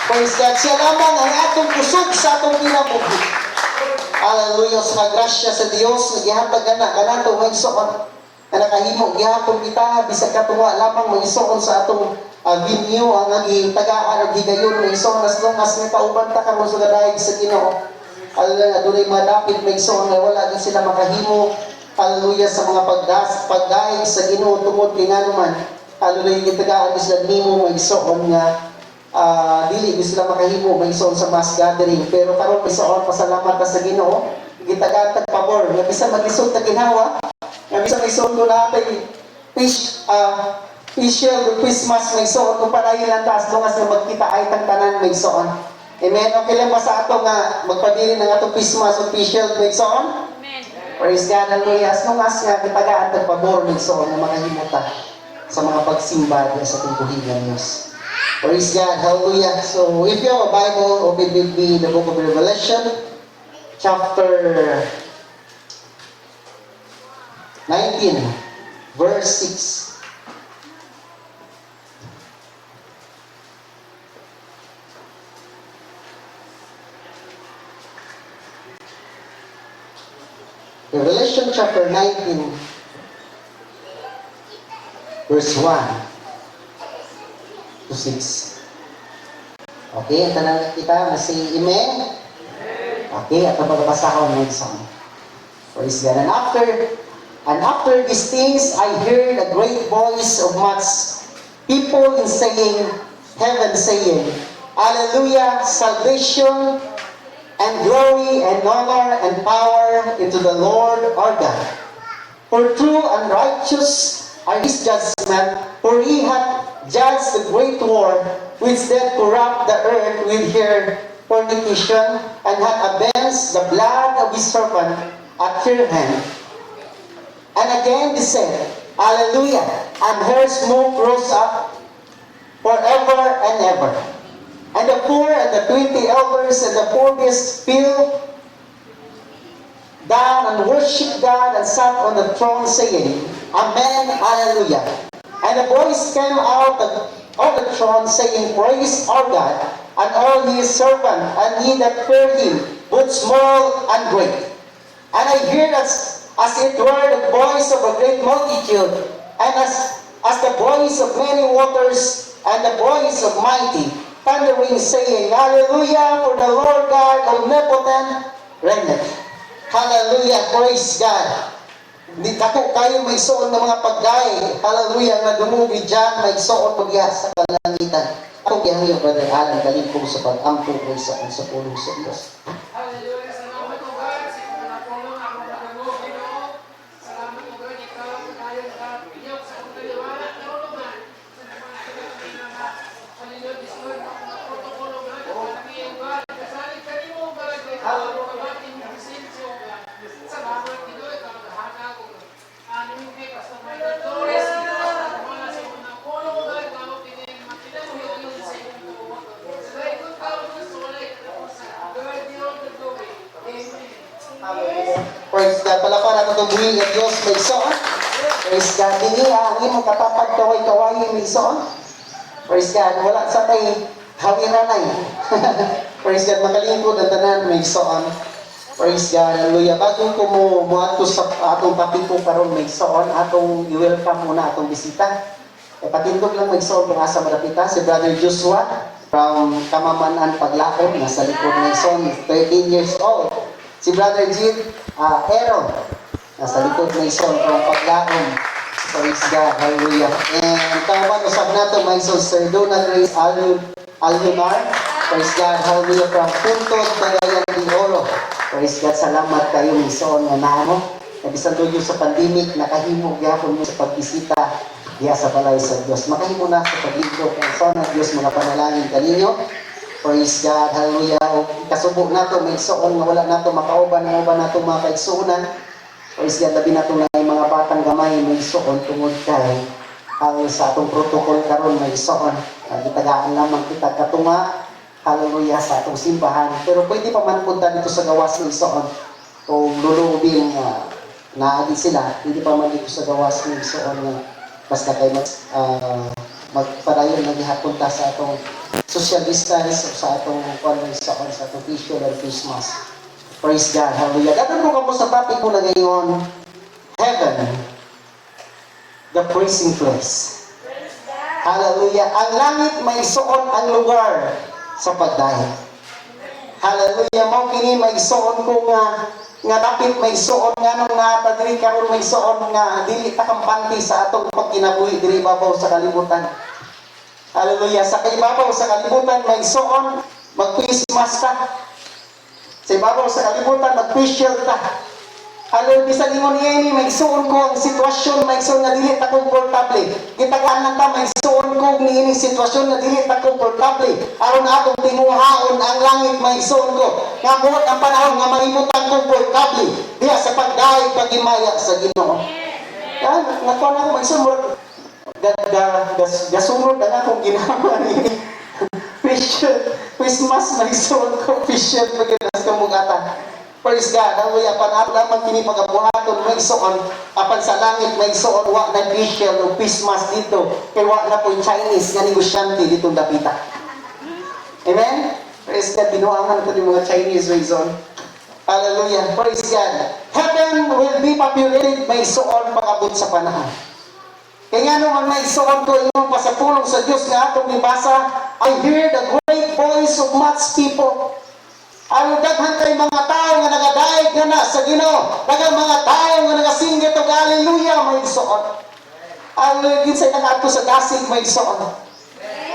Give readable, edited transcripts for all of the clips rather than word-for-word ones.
Praise God. Siya lamang ang atong kusog sa atong kinabuhi. Hallelujah. Sa grasya sa Dios nagihatag kana kanato magsuon na nakahimo gihapon kita bisag katuwa lamang magsuon sa atong venue ang nagitagaan ug higayon magsuon as long as may pauban ta karon sa daig sa Ginoo. Hallelujah. Adunay mga dapit magsuon nga wala din sila makahimo. Hallelujah sa mga pagdaig sa Ginoo tungod kay nganuman. Hallelujah gitagaan sila nimo magsuon nga dili di sila makahimo magsuon sa mass gathering pero karon magsuon pasalamat ta sa Ginoo gitagatag pabor nga bisan maglisod ta ginhawa nga bisan magsuon ko natay official Christmas magsuon kung padayon lang taas long as na magkita ay tanan magsuon. Amen. Okay lang ba sa ato nga magpadili ng atong Christmas official magsuon? Amen. Praise God. Hallelujah. As long as nga gitagatag pabor magsuon nga makahimo ta sa mga pagsimba sa atong tuligan Dios. Praise God. Hallelujah. So, if you have a Bible, open with me the book of Revelation, chapter 19, verse 6. Revelation chapter 19, verse 1 to 6. Okay, ang tanan kita na si Amen. Okay, at magbabasahon ng isang. Praise God. And after these things, I heard a great voice of much people in heaven saying, Hallelujah, salvation and glory and honor and power into the Lord our God. For true and righteous are his judgment, for he hath judged the great war which did corrupt the earth with her fornication, and hath avenged the blood of his servant at her hand. And again he said, Hallelujah, and her smoke rose up forever and ever. And the 4 and the 20 elders and the 4 beasts fell down and worshipped God and sat on the throne, saying, Amen, Hallelujah. And a voice came out of the throne, saying, Praise our God, and all his servants, and he that fear him, both small and great. And I heard as it were the voice of a great multitude, and as the voice of many waters, and the voice of mighty, thundering, saying, Hallelujah, for the Lord God omnipotent reigneth. Hallelujah, praise God. Hindi ako kayo may suon ng mga pagkain. Hallelujah, nga dumugi dyan, may suon magya sa kalangitan. Ako kaya ngayon, Brother Alan, kalingkong sa pag-ampo ko sa pulong sa Diyos. Hallelujah, salamat po God, sa pagpapulong ako pagkago, Ginoo. Salamat po God, ikaw, tayo sa inyong sa pagkaliwanag, naulungan. Sa mga pagkakaliwanag, Hallelujah, this Lord, ang protokolo God, ang pagkakiyang God, kasalit ka rin mo God, ikaw, pagkabating ng presensyo God. Salamat, Ginoo, ikaw, naghahanap ko. Anuhin kay Pastor Michael Torres, ikaw, mga sa mga pulo God, ikaw, pinag-makinamuhin yung sa inyong tuwa. Sa lahat ng tao, gusto ko lang, God, the all the glory. Amen. Praise God. Palapa na itong buhay ng Diyos may soon. Praise God. Hindi ang imong katapag kaway-kaway may soon. Praise God. Wala sa tay hawiranay. Praise God. Makalingkod ang tanan may soon. Praise God. Hallelujah. Bago ko mo ato sa atong topic ko karon may soon, atong i-welcome muna atong bisita. Patindog lang may soon kung asa malapita si Brother Joshua from Kamamanan Paglaon, nasa likod ng son, 13 years old. Si Brother Jim Aaron, nasa likod ng son from Paglaon. Praise God, hallelujah. And kawan usap nato may son, Sir Donald Reyes Alumar. Praise God, hallelujah, from Puntod, Cagayan de Oro. Praise God, salamat kayo may son nga naano. Nabisan doon sa pandemic, nakahimo gyapon mo sa pagbisita diya sa balay sa Diyos. Makahimo na sa paglingkod ang son ng Diyos, mga panalangin kaninyo. Praise God, hallelujah. O kasubo nato may soon nga wala nato makauban ng uban nato mga kaigsuunan. Praise God, labi nato na yung mga batang gamay may soon tungod kay ang sa atong protocol karon may soon. Gitagaan lamang kita katunga, hallelujah, sa atong simbahan. Pero pwede pa man punta dito sa gawas ng soon. O lulubing naadi sila, hindi pa man dito sa gawas ng soon. Basta kayo magpadayon na gihapon ta sa atong social distance o sa atong sa atong visual or Christmas. Praise God. Hallelujah. Dapat mo kamo sa topic mo na ngayon, heaven, the praising place. Hallelujah. Ang langit may suon ang lugar sa pagdayo. Hallelujah. Mao kini may suon ko nga dapit may suon nga nung natadiri karon may suon nga dili ta kampante sa atong pagkinabuhi diri babaw sa kalibutan. Hallelujah. Sa kaibabaw sa kalibutan may suon mag-Christmas ta. Sa ibabaw sa kalibutan mag-Christian ta. Hallelujah. Bisan ingon niya may suon ko ang sitwasyon may suon nga dili ta komportable. Gitagaan lang ta may suon ko niining sitwasyon nga dili ta komportable. Aron atong tinguhaon ang langit may suon ko. Nga buot ang panahon nga mahimutang komportable diha sa pagdaig pagimaya sa Ginoo. Yan, nakuha na ko may suon gasunod na akong ginawa ni Christmas may suon ko official pagkinas kamugatan. Praise God. Hallelujah. Panahon naman kini pagabuhaton may suon apan sa langit may suon wa na official o Christmas dito kay wa na po Chinese nga negosyante ditong dapita. Amen. Praise God. Binuangan ko yung mga Chinese reason. Hallelujah. Praise God. Heaven will be populated may suon pag-abot sa panahon. Kaya nga naman may suon ko yung pasapulong sa Diyos nga atong ibasa, I hear the great voice of much people. Ang daghan kay mga tao nga nagadaig nga na sa Ginoo, daghang mga tao nga nagasinggit og hallelujah may suon. Hallelujah sa nakaadto sa dasig may suon.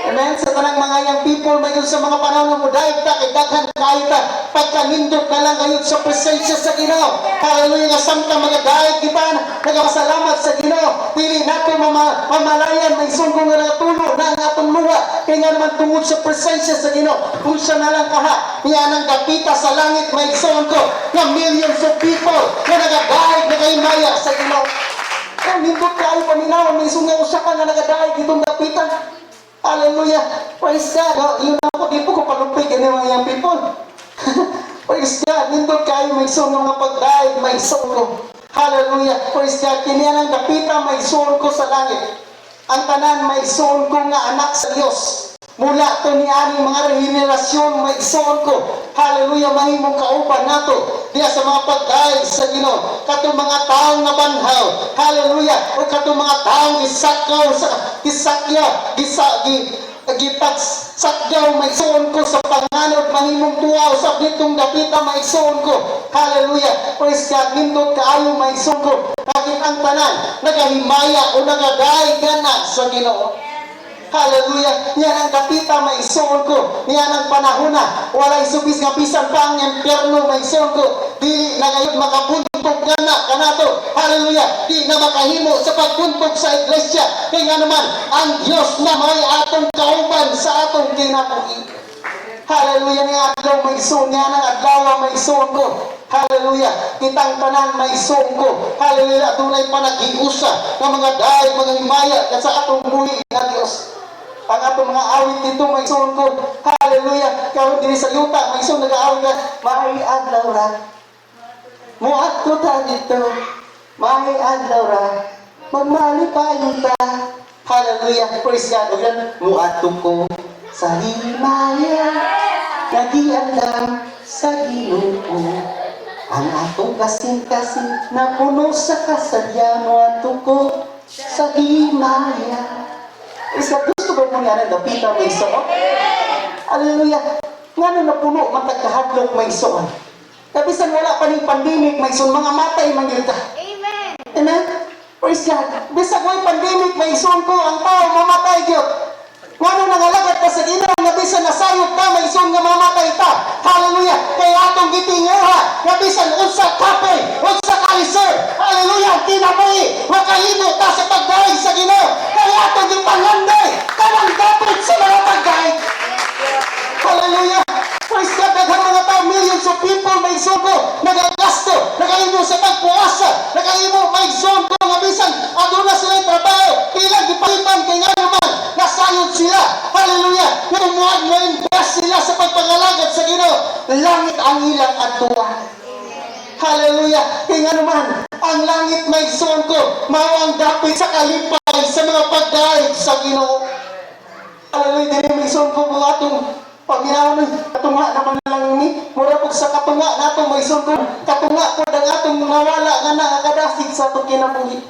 Amen. Sa tanang mga young people may sa mga panahon mo daig ta kay daghan kayo ta pagkanindot na lang kayo sa presensya sa Ginoo. Hallelujah nga samtang mga daig kita nagapasalamat sa Ginoo. Dili nato mamalayan may sugo nga natulo na ang atong luwa kay nga naman tungod sa presensya sa Ginoo. Kung siya na lang kaha niya nang dapita sa langit may sugo ko nga millions of people nga nagadaig nagaimaya sa Ginoo. Kung nindot kayo paminaw may sunga usa ka nga nagadaig itong dapitan. Hallelujah. Praise God. Yun ako, di po ko palupig yan mga young people. Praise God. Nindot kayo may suon mga pagdaig, may suon ko. Hallelujah. Praise God. Kiniyan ang kapita, may suon ko sa langit. Ang tanan, may suon ko nga anak sa Diyos. Mula to ni aning mga rehenerasyon, may suon ko. Hallelujah. Mahimong kauban nato. Diya sa mga pagdaig sa Ginoo. Katong mga taong nabanhaw. Hallelujah. O katong mga taong isakaw sa gipagsakyaw may suon ko sa panganod mahimong tuwa sa ditong dapita may suon ko. Hallelujah. Praise God. Nindot kaayo may suon ko. Bakit ang tanan nagahimaya o nagadaig na sa Ginoo. Hallelujah. Niyan ang kapita may suon ko. Niyan ang panahona. Walay subis nga bisan pa ang impyerno may suon ko. Dili na ngayon makapuntog na kanato. Hallelujah. Di na makahimo sa pagpuntog sa iglesia. Kaya nga naman, ang Diyos na may atong kauban sa atong kinabuhi. Hallelujah. Niya adlaw may suon. Niyan ang adlaw may suon ko. Hallelujah. Kitang tanan may suon ko. Hallelujah. Dunay pa nag-iusa ng mga daig, mga himaya sa atong buhi na Diyos. Ang atong mga awit dito may suon ko. Hallelujah. Karon diri sa yuta may suon nag-aawit ka. Maay adlaw ra. Muat ko ta dito. Maay adlaw ra. Magmali pa yuta. Hallelujah. Praise God. O yan. Muat ko sa himaya. Nagiandam sa Ginoo. Ang atong kasing-kasing na puno sa kasadya. Muat ko sa himaya. Isa gusto ko mo niya na dapita may suon. Hallelujah. Nga na puno matagkahadlok may suon. Kabisan wala pa ning pandemic may suon mga matay man yun ta. Amen. Amen. Praise God. Bisag may pandemic may suon ko ang tao mamatay gyud. Ngano nangalagad pa sa Ginoo nga bisan nasayop ta may suon nga mamatay ta. Hallelujah. Kay atong gitinguha nga bisan unsa kape, unsa kaiser. Hallelujah. Kinabuhi makahimo ta sa pagdaig sa Ginoo. Kay atong gipanganday kanang dapat sa mga pagdaig. Hallelujah. Praise God. Daghang mga tao, millions of people may sugo, nagagasto, nagahimo sa pagpuasa, nagahimo may sugo nga bisan aduna sila trabaho, ilang gipalitan kay nga naman nasayod sila. Hallelujah. Tumuad mo invest sila sa pagpangalagad sa Ginoo. Langit ang ilang adtuan. Hallelujah. Kaya naman, ang langit may son ko, mawang dapit sa kalipay sa mga pagdaig sa Ginoo. Hallelujah. Dili may son ko mga atong paminaw katunga naman lang ni. Mura po sa katunga nato may son ko. Katunga po ang atong nawala nga nakakadasig sa atong kinabuhi.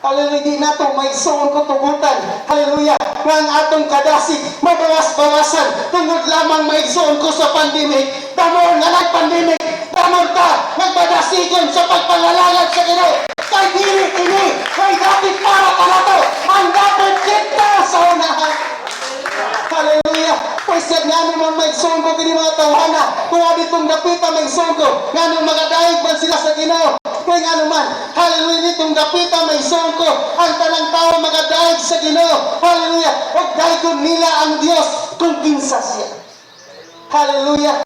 Hallelujah, di nato may son ko tugutan. Hallelujah, nga ang atong kadasig mabawas-bawasan tungod lamang may son ko sa pandemic. Damon nga nag-pandemic, damon ta magpadasigon sa pagpangalangan sa Ginoo. Kay dili ini, kay dapat para kanato, ang dapat kita sa unahan. Hallelujah. Praise God, nga naman may son ko kini mga tawhana. Kung abitong dapita may son ko, nga naman magadaig man sila sa Ginoo. Kaya nga naman, hallelujah, nitong dapita may son ko, ang tanang tao magadaig sa Ginoo. Hallelujah. Huwag daigon nila ang Diyos kung kinsa siya. Hallelujah.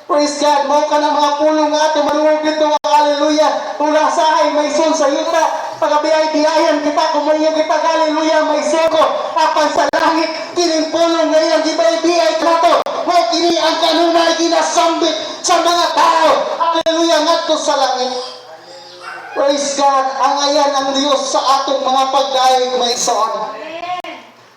Praise God. Mao ka ng mga pulong nga ato maluwag dito. Hallelujah. Tulang sahay may son sa yuta. Pagabiyay-biyayan kita, kumayo kita. Hallelujah. May son ko. Apan sa langit, kining pulong ngayon, gibay-biyay ka to. Mao kini ang kanunay ginasambit sa mga tao. Hallelujah. Ngadto sa langit. Praise God. Ang ayan ang Diyos sa atong mga pagdaig may son.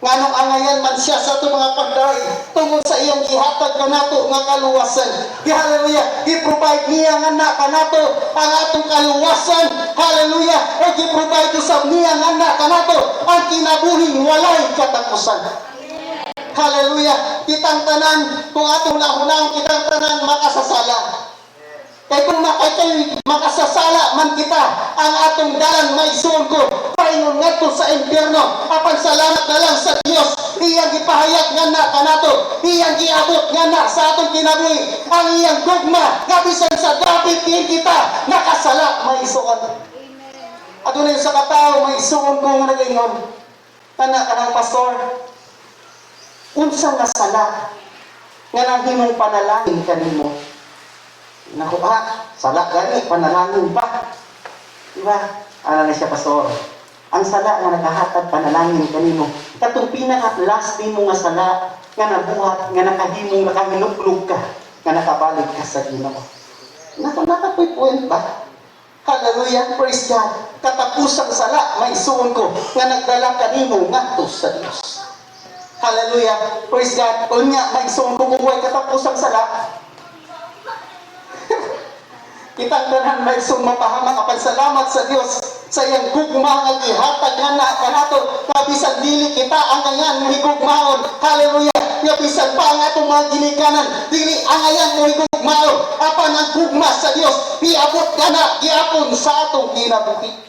Nganong angayan man siya sa itong mga pagdaig tungod sa iyang gihatag ka nato nga kaluwasan. Hallelujah. I-provide niya nga na ka nato ang atong kaluwasan. Hallelujah. O i-provide sa niya nga na ka nato ang kinabuhing walay katapusan. Hallelujah. Kitang tanan, kung atong lahunahon kitang tanan makasasala. Kaya kung makasasala man kita, ang atong dalan may son ko, paingon ngadto sa impyerno. Apan salamat na lang sa Dios, iyang gipahayag nga na kanato, iyang giabot nga na sa atong kinabuhi, ang iyang gugma, nga bisan sa dapit kita, nakasala may son. Adunay sa katao may son ko nga nagaingon, kanang pastor, unsa nga sala nga nahimong panalangin kanimo? Naku sala gani, panalangin pa. Diba? Ano na siya, pastor? Ang sala nga nakahatag panalangin kanimo. Katong pinaka-last day mo nga sala, nga nabuhat, nga nakahimong, nakahinuklog ka, nga nakabalik ka sa Ginoo. Nakapoy point ba? Hallelujah, praise God. Katapusang sala, may suon ko, nga nagdala kanimo ngadto sa Dios. Hallelujah, praise God. Kunya, may suon ko kung katapusang sala, kitang tanan may sumapahamang apan salamat sa Dios sa iyang gugma nga gihatag nga na kanato nga bisan dili kita ang ayan mo higugmaon. Hallelujah. Nga bisan pa ang atong mga ginikanan dili ang ayan mo higugmaon apan ang gugma sa Dios iabot kana giapon sa atong kinabuhi.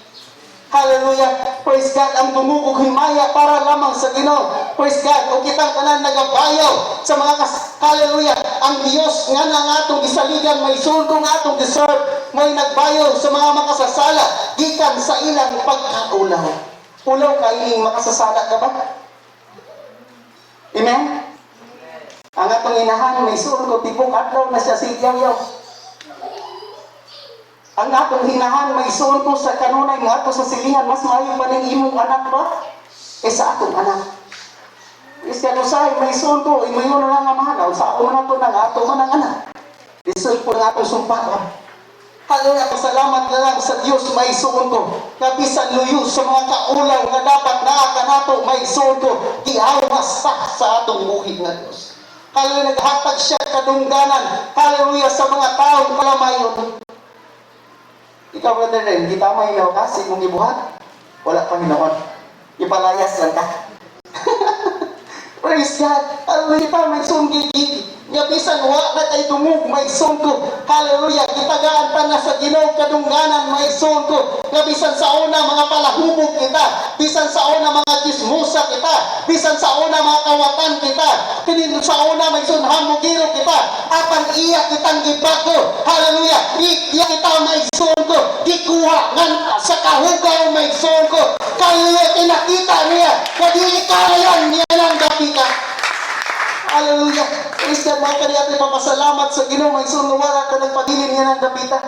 Hallelujah. Praise God. Ang dumugog himaya para lamang sa Ginoo. Praise God. O kitang tanan nagabayaw sa mga hallelujah. Ang Dios nga na nga atong gisaligan may sulgo nga atong deserve. May nagbayaw sa mga makasasala gikan sa ilang pagkaulaw. Ulaw ka ining makasasala ka ba? Amen? Ang atong inahan may sulgo tibok adlaw na siya sigyaw. Ang atong hinahan may suon ko sa kanunay mo ato sa silingan mas maayo pa ning imong anak ba sa atong anak. Iskano say may suon ko imayon na lang ang mahal sa ako man ato nang ato man ang anak. Isul po nga atong sumpaan. Hallelujah, salamat na lang sa Dios may suon ko. Kabisan luyo sa mga kaulaw nga dapat naa kanato may suon ko giawas sa atong buhi nga Dios. Hallelujah, naghatag siya kadungganan. Hallelujah sa mga taong palamayon. Ikaw, brother Ren, di tama ilaw ka, mong ibuhat. Wala pang hinoon. Ipalayas lang ka. Praise God. Hallelujah, kita may sunggigig. Nga bisan wa na kay dumug may sungko. Hallelujah. Gitagaan pa na sa Ginoo kadungganan may sungko. Nga bisan sa una mga palahubog kita, bisan sa una mga chismosa kita, bisan sa una mga kawatan kita, kinin sa una may sunhan mo giro kita. Apan iya kitang gibago. Hallelujah. Iya kita may sungko. Gikuha ngan sa kahugaw may sungko. Kaya tinakita niya. Kadili kayan niya lang gabi ka. Hallelujah. Praise God. Mga kaniyate, papasalamat sa Ginoo. May sunumara ka nagpagilin niya ng dapita.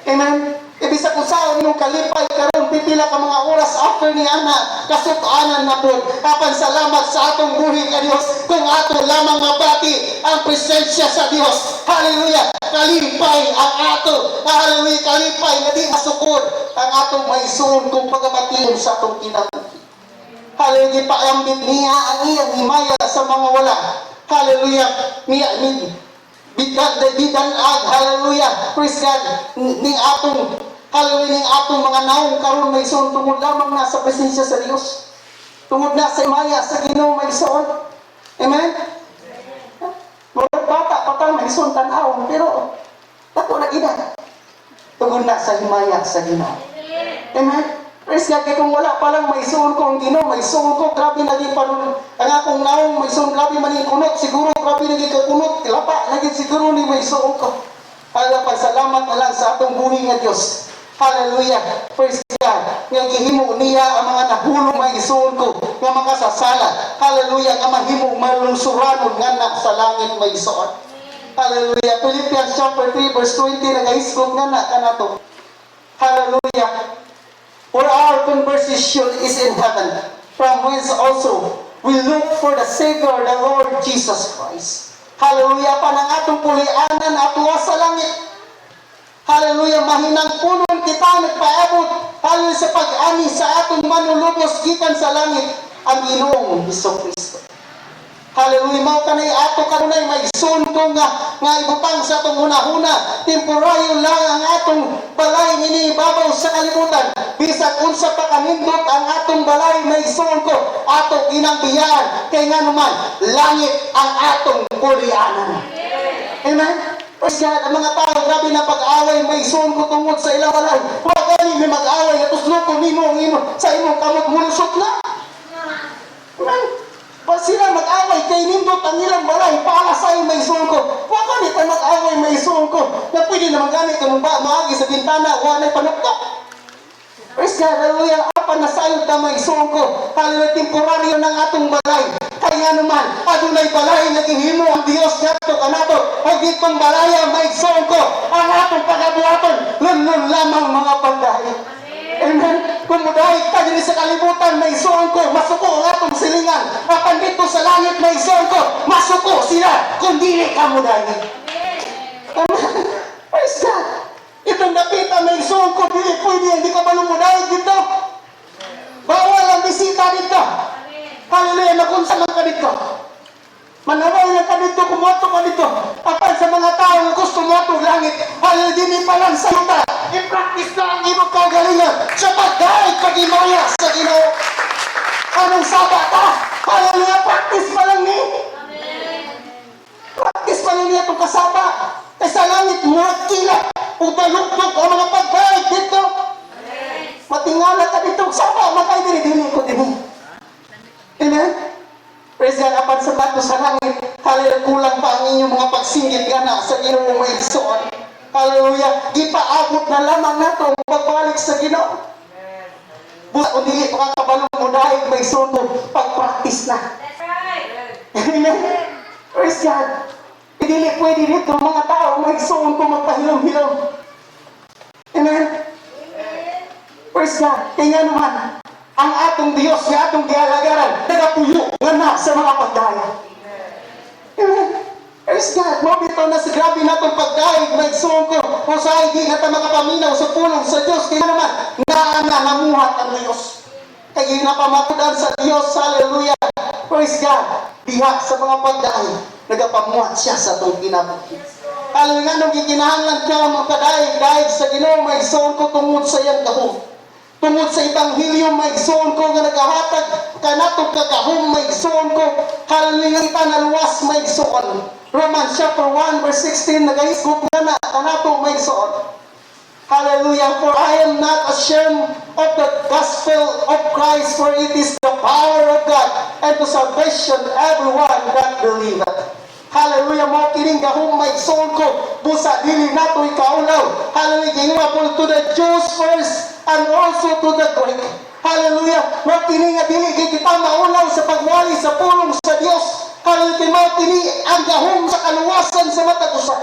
Amen. Ibig sa kung saan yung kalipay karon pipila ka mga oras after ni Ana kasutanan na po. Apan salamat sa atong buhi ka Dios kung ato lamang mabati ang presensya sa Dios. Hallelujah. kalipay ang ato. Hallelujah, kalipay nga di masukod ang atong maisuon kung pagabatiyon sa atong kinabuhi. Hallelujah, paambit niya ang iyang himaya sa mga wala. Hallelujah, bidanag, hallelujah, praise God, ning atong, hallelujah, ning atong mga naong karon may isuon tungod lamang na sa presensya sa Dios. Tungod na sa himaya sa Ginoo may isuon. Amen? Murag bata patang may isuon tan-awon, pero dako na gina. Tungod na sa himaya sa Ginoo. Amen? Praise God, kaya kung wala pa lang may isuon ko ang Ginoo, may isuon ko, grabe naging panunod. Ang akong naong may isuon, grabe maning kunot, siguro grabe naging kakunot, lapa, naging siguro ni may isuon ko. Hallelujah, pagsalamat na lang sa atong buhi nga Diyos. Hallelujah, praise God. Nga gihimo niya ang mga nahulong may isuon ko, nga makasasala. Hallelujah, nga mahimo malungsuranon nga na sa langit may isuon. Hallelujah, Philippians chapter 3 verse 20, nagahisgog nga na kanato. Hallelujah. For our conversation is in heaven, from whence also we look for the Savior, the Lord Jesus Christ. Hallelujah, panang atong pulianan atuwa sa langit. Hallelujah, mahinang punon kita nagpaabot. Hallelujah, sa pag-ani sa atong manulubos gikan sa langit, ang Ginoong Hesukristo. Hallelujah, mao kanay ato kanunay may isuon ko nga ibutang sa atong hunahuna, temporaryo lang ang atong balay nini babaw sa kalibutan. Bisag unsa pa kanindot ang atong balay may isuon ko, ato ginambiyan kay nga naman langit ang atong pulianan. Amen. Praise God, ang mga tao grabe na pag-away may isuon ko tungod sa ilang balay. Wa gani may mag-away atus loko nimo sa imong kamot mulusot na. Amen. Pag sila mag-away, kay nindot ang ilang balay, para sa iyo may isuon ko. Huwag ka nito mag-away, may isuon ko. Na pwede naman ganit ka maagi sa bintana, huwag na panuktok. Praise God, hallelujah, apa na sa iyo ka may isuon ko. Hallelujah, temporaryo ng atong balay. Kaya naman, adunay balay na gihimo ang Diyos nato kanato. Ang ditong balaya may isuon ko. Ang atong pagabuhaton, lunlun lamang mga pagdahi. Amen. Kung mudahig ka din sa kalibutan, may isuon ko, masuko ang atong silingan. Apan dito sa langit, may isuon ko, masuko sila, kung dili ka mudahig. Amen. Praise God. Itong napita, may isuon ko, dili pwede, hindi ka ba lumudahig dito? Bawal ang bisita dito. Hallelujah, nakunsa man ka dito. Manaway lang ka dito, kumoto ka dito. Apan sa mga tao na gusto mo itong langit, hallelujah, dini pa lang sa yuta. I-practice na ang imong kaugalingan sa pagdaig pag-imaya sa Ginoo. Anong sabata? Hallelujah, practice pa lang ni. Practice pa lang niya itong kasaba. Kaya sa langit, magkilap. Kung taluktok ang mga pagdaig dito. Matingala ka dito, saba, makay dini ko dini. Amen? Praise God, apan sa bato sa langit, hallelujah, kulang pa ang inyong mga pagsingit gana sa Ginoo may isuon. Hallelujah, ipaabot na lamang nato pagbalik sa Ginoo. Busa kung dili makakabalong mo dahil may isuon mo, pag-practice na. That's right. Amen? Praise God. Dili pwede dito mga tao, may isuon ko magpahilom-hilom. Amen? Praise God. Kaya naman, ang atong Diyos nga atong gihalagaran, nagapuyo nga na sa mga pagdaya. Amen. Praise God. Mabito na sa grabe natong pagdaig, may isuon ko, kung sa hindi na ta makapaminaw sa pulong sa Diyos, kaya naman, namuhat ang Diyos. Kaya napamakudan sa Diyos, hallelujah. Praise God. Diha sa mga pagdaig, nagapamuhat siya sa itong kinabuhi. Hallelujah, nung gikinahanglan ka mga pagdaig sa Ginoo, may isuon ko tungod sa iyang gahom. Tungod sa Ebanghelyo, may isuon ko nga nagahatag kanatong kagahom, may isuon ko. Hallelujah, kita naluwas, may isuon. Romans chapter 1 verse 16, nagahisgot nga na kanatong may isuon. Hallelujah, for I am not ashamed of the gospel of Christ, for it is the power of God and to salvation everyone that believeth. Hallelujah, mo kining gahom may isuon ko, busa dili nato ikaulaw. Hallelujah, gihapon to the Jews first and also to the Greek. Hallelujah, mo kini nga dili kita maulaw sa pagwali sa pulong sa Dios. Hallelujah, mo kini ang gahom sa kaluwasan sa matag usa.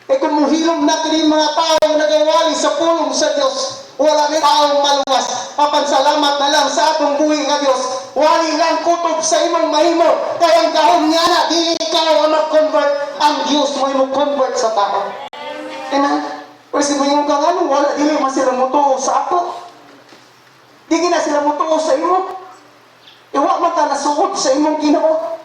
E kung muhilom na kini mga tao nagawali sa pulong sa Dios, wala ni taong maluwas. Apan salamat na lang sa atong buhi nga Dios. Wali lang kutob sa imong mahimo. Kaya ang gahom nga na, di ikaw ang mag-convert, ang Diyos mo yung convert sa tao. Amen. Kasi mo yung kang wala dili man sila mutuo sa ako. Di na sila mutuo sa imo. Iwa man ka nasuot sa imong Ginoo.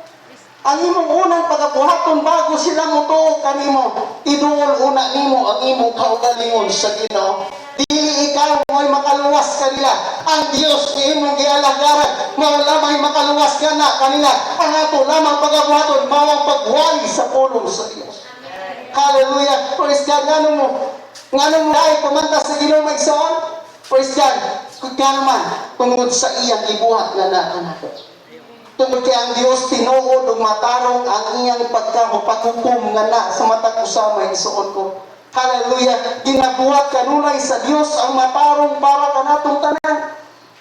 Ang imong unang pagabuhaton bago sila mutuo kanimo, iduol una nimo ang imong kaugalingon sa Ginoo. Dili ikaw mo'y makaluwas kanila. Ang Dios ni imong gialagaran, mao lamang makaluwas kanila. Ang ato lamang pagabuhaton mao ang pagwali sa pulong sa Dios. Hallelujah. Praise God. Ngano mo ay pamanta sa Ginoo maigsoon? Praise God. Kung man tungod sa iyang gibuhat nga nato. Tungod kay ang Dios tinuod ug matarong ang iyang paghukom nga na sa matag usa maigsoon ko. Hallelujah. Ginabuhat kanunay sa Dios ang matarong para kanatong tanan.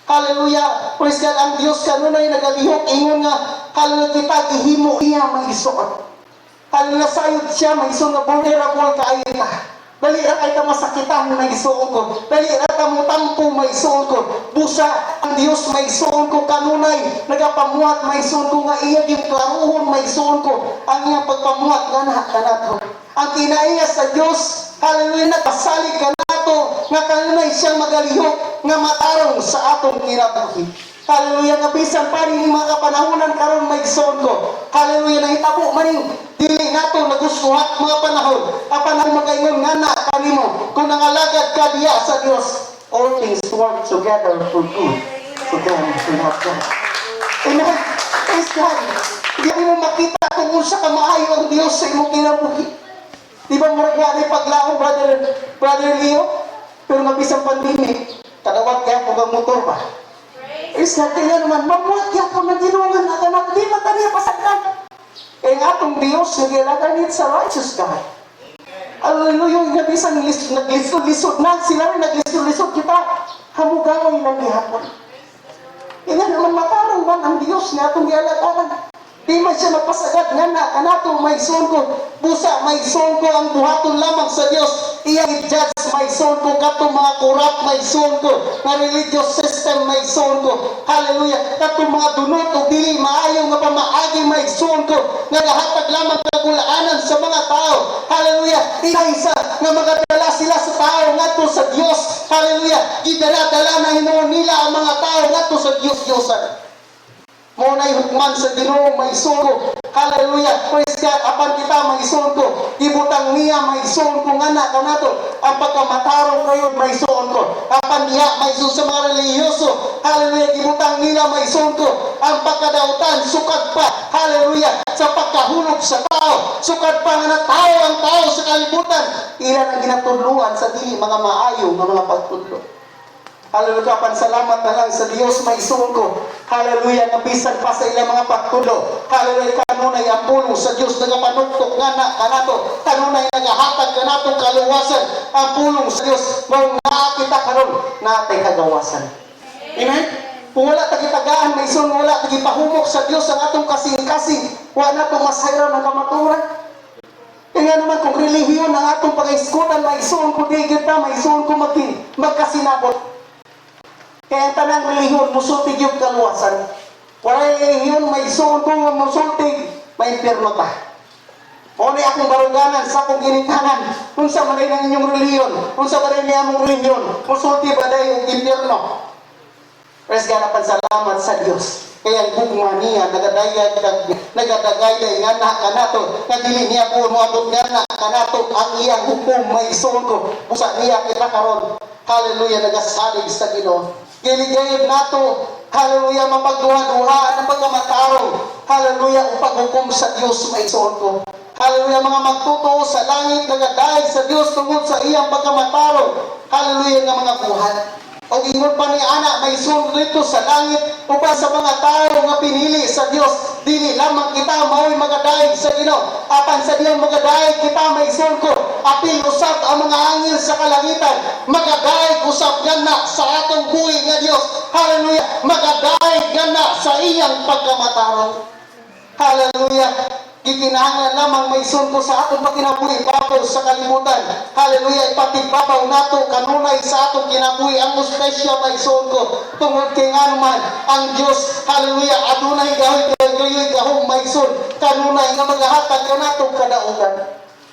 Hallelujah. Praise God. Ang Dios kanunay nagalihok ingon nga hallelujah kita gihimo iya maigsoon. Hallelujah sayod siya maigsoon nga vulnerable kaayo ka. Dali ra kay ta masakitan maigsoon ko. Dali ra ta mutampo maigsoon ko. Busa ang Dios maigsoon ko kanunay nagapamuhat maigsoon ko nga iya giklaruhon maigsoon ko ang iyang pagpamuhat kanato. Ang kinaiya sa Dios, hallelujah, nagpasalig kanato nga kanunay siyang magalihok nga matarong sa atong kinabuhi. Hallelujah, nga bisan pa rin mga kapanahonan karon maigsoon ko. Hallelujah, nahitabo maning dili nato nagustuhat mga panahon. Apan ang magaingon nga na kanimo kung nangalagad ka diya sa Dios, all things work together for good. So God, we love God. Amen. Praise God. Hindi mo makita kung unsa ka maayo ang Dios sa imong kinabuhi. Di ba murag ni paglaom, brother Leo? Pero mabisan pandemic, kadawat kaya po ang motor ba? Is natin nga naman, mabuhat kaya po na dinungan na ganap, di ba taniya pasagdan? Eh nga itong Diyos, nagilaganit sa righteous God. Hallelujah, yung nabisan naglisod-lisod na, sila rin naglisod-lisod kita, hamugaway lang gihapon. Eh nga naman, matarong man ang Diyos na itong gialagaran. Di man siya magpasagad nga na, kanato maigsoon ko, busa maigsoon ko ang buhaton lamang sa Dios. Iyang i-judge maigsoon ko, katong mga kurap maigsoon ko, nga religious system maigsoon ko. Hallelujah. Katong mga dunot o dili maayo nga pamaagi maigsoon ko, nga nahatag lamang kagulaanan sa mga tao. Hallelujah. Isa nga magadala sila sa tao ngadto sa Dios. Hallelujah. Gidala-dala na hinuon nila ang mga tao ngadto sa Dios-Diosan. Muna hukman sa Ginoo maigsoon ko. Hallelujah. Praise God. Apan kita maigsoon ko. Ibutang niya maigsoon ko nga na kanato. Ang pagkamatarong kayo maigsoon ko. Apan niya maigsoon sa mga reliyoso. Hallelujah. Ibutang nila maigsoon ko. Ang pagkadautan sukad pa. Hallelujah. Sa pagkahulog sa tao. Sukad pa nga na tao ang tao sa kalibutan. Ilan ang ginatudluan sa dili mga maayo nga mga pagtudlo. Hallelujah, pansalamat na lang sa Diyos maigsoon ko. Hallelujah, nabisan pa sa ilang mga pagtulo. Hallelujah, kanunay ang pulong sa Diyos nagapanuktok nga na kanato. Kanunay nagahatag kanatong kaluwasan ang pulong sa Diyos. Mao nga kita karon natay kagawasan. Amen? Kung wala tagitagaan, maigsoon wala tagipahumok sa Diyos ang atong kasing-kasing. Wala itong masayra ng kamaturan. Kaya naman kung relihiyon ang atong pag-iskutan, maigsoon ko di kita, maigsoon ko magkasinabot. Kaya ang tanang relihiyon, musultig yung kaluwasan. Wala relihiyon, may isuon kong musultig, may impyerno ta. O na akong baruganan sa akong ginikanan. Kung sa manay ng inyong relihiyon, kung sa manay niya mong relihiyon, musulti ba dahil yung impyerno? Praise God, salamat sa Diyos. Kaya ang bugma niya, nagadagay nga na kanato, nga dili niya po moabot nga na kanato, ang iyang hukom may isuon ko. Busa niya kita karon. Hallelujah, nagasalig sa Ginoo. Giligayod nato, hallelujah, mapagduha-duhaan ang pagkamatarong. Hallelujah, ang paghukom sa Diyos maigsoon ko. Hallelujah, mga magtutuo sa langit, nagadahig sa Diyos tungod sa iyang pagkamatarong. Hallelujah, nga mga buhat. O ingon pa ni Ana, may sunod dito sa langit upang sa mga tao nga pinili sa Diyos. Dili lamang kita mao'y magadahig sa Ginoo. Apan sa diyang magadahig kita may ko. Apil usab ang mga angel sa kalangitan. Magadahig usab gana sa atong buhi nga Diyos. Hallelujah. Magadahig gana sa iyang pagkamatarong. Hallelujah. Gikinahanglan lamang may ko sa atong pagkinabuhi babaw sa kalibutan. Hallelujah. Ipatigbabaw nato kanunay sa atong kinabuhi ang muspesya may ko. Tungod kay nga naman ang Diyos, hallelujah, adunay gahoy gahong may kanunay nga maghahatag ka natong kadaugan.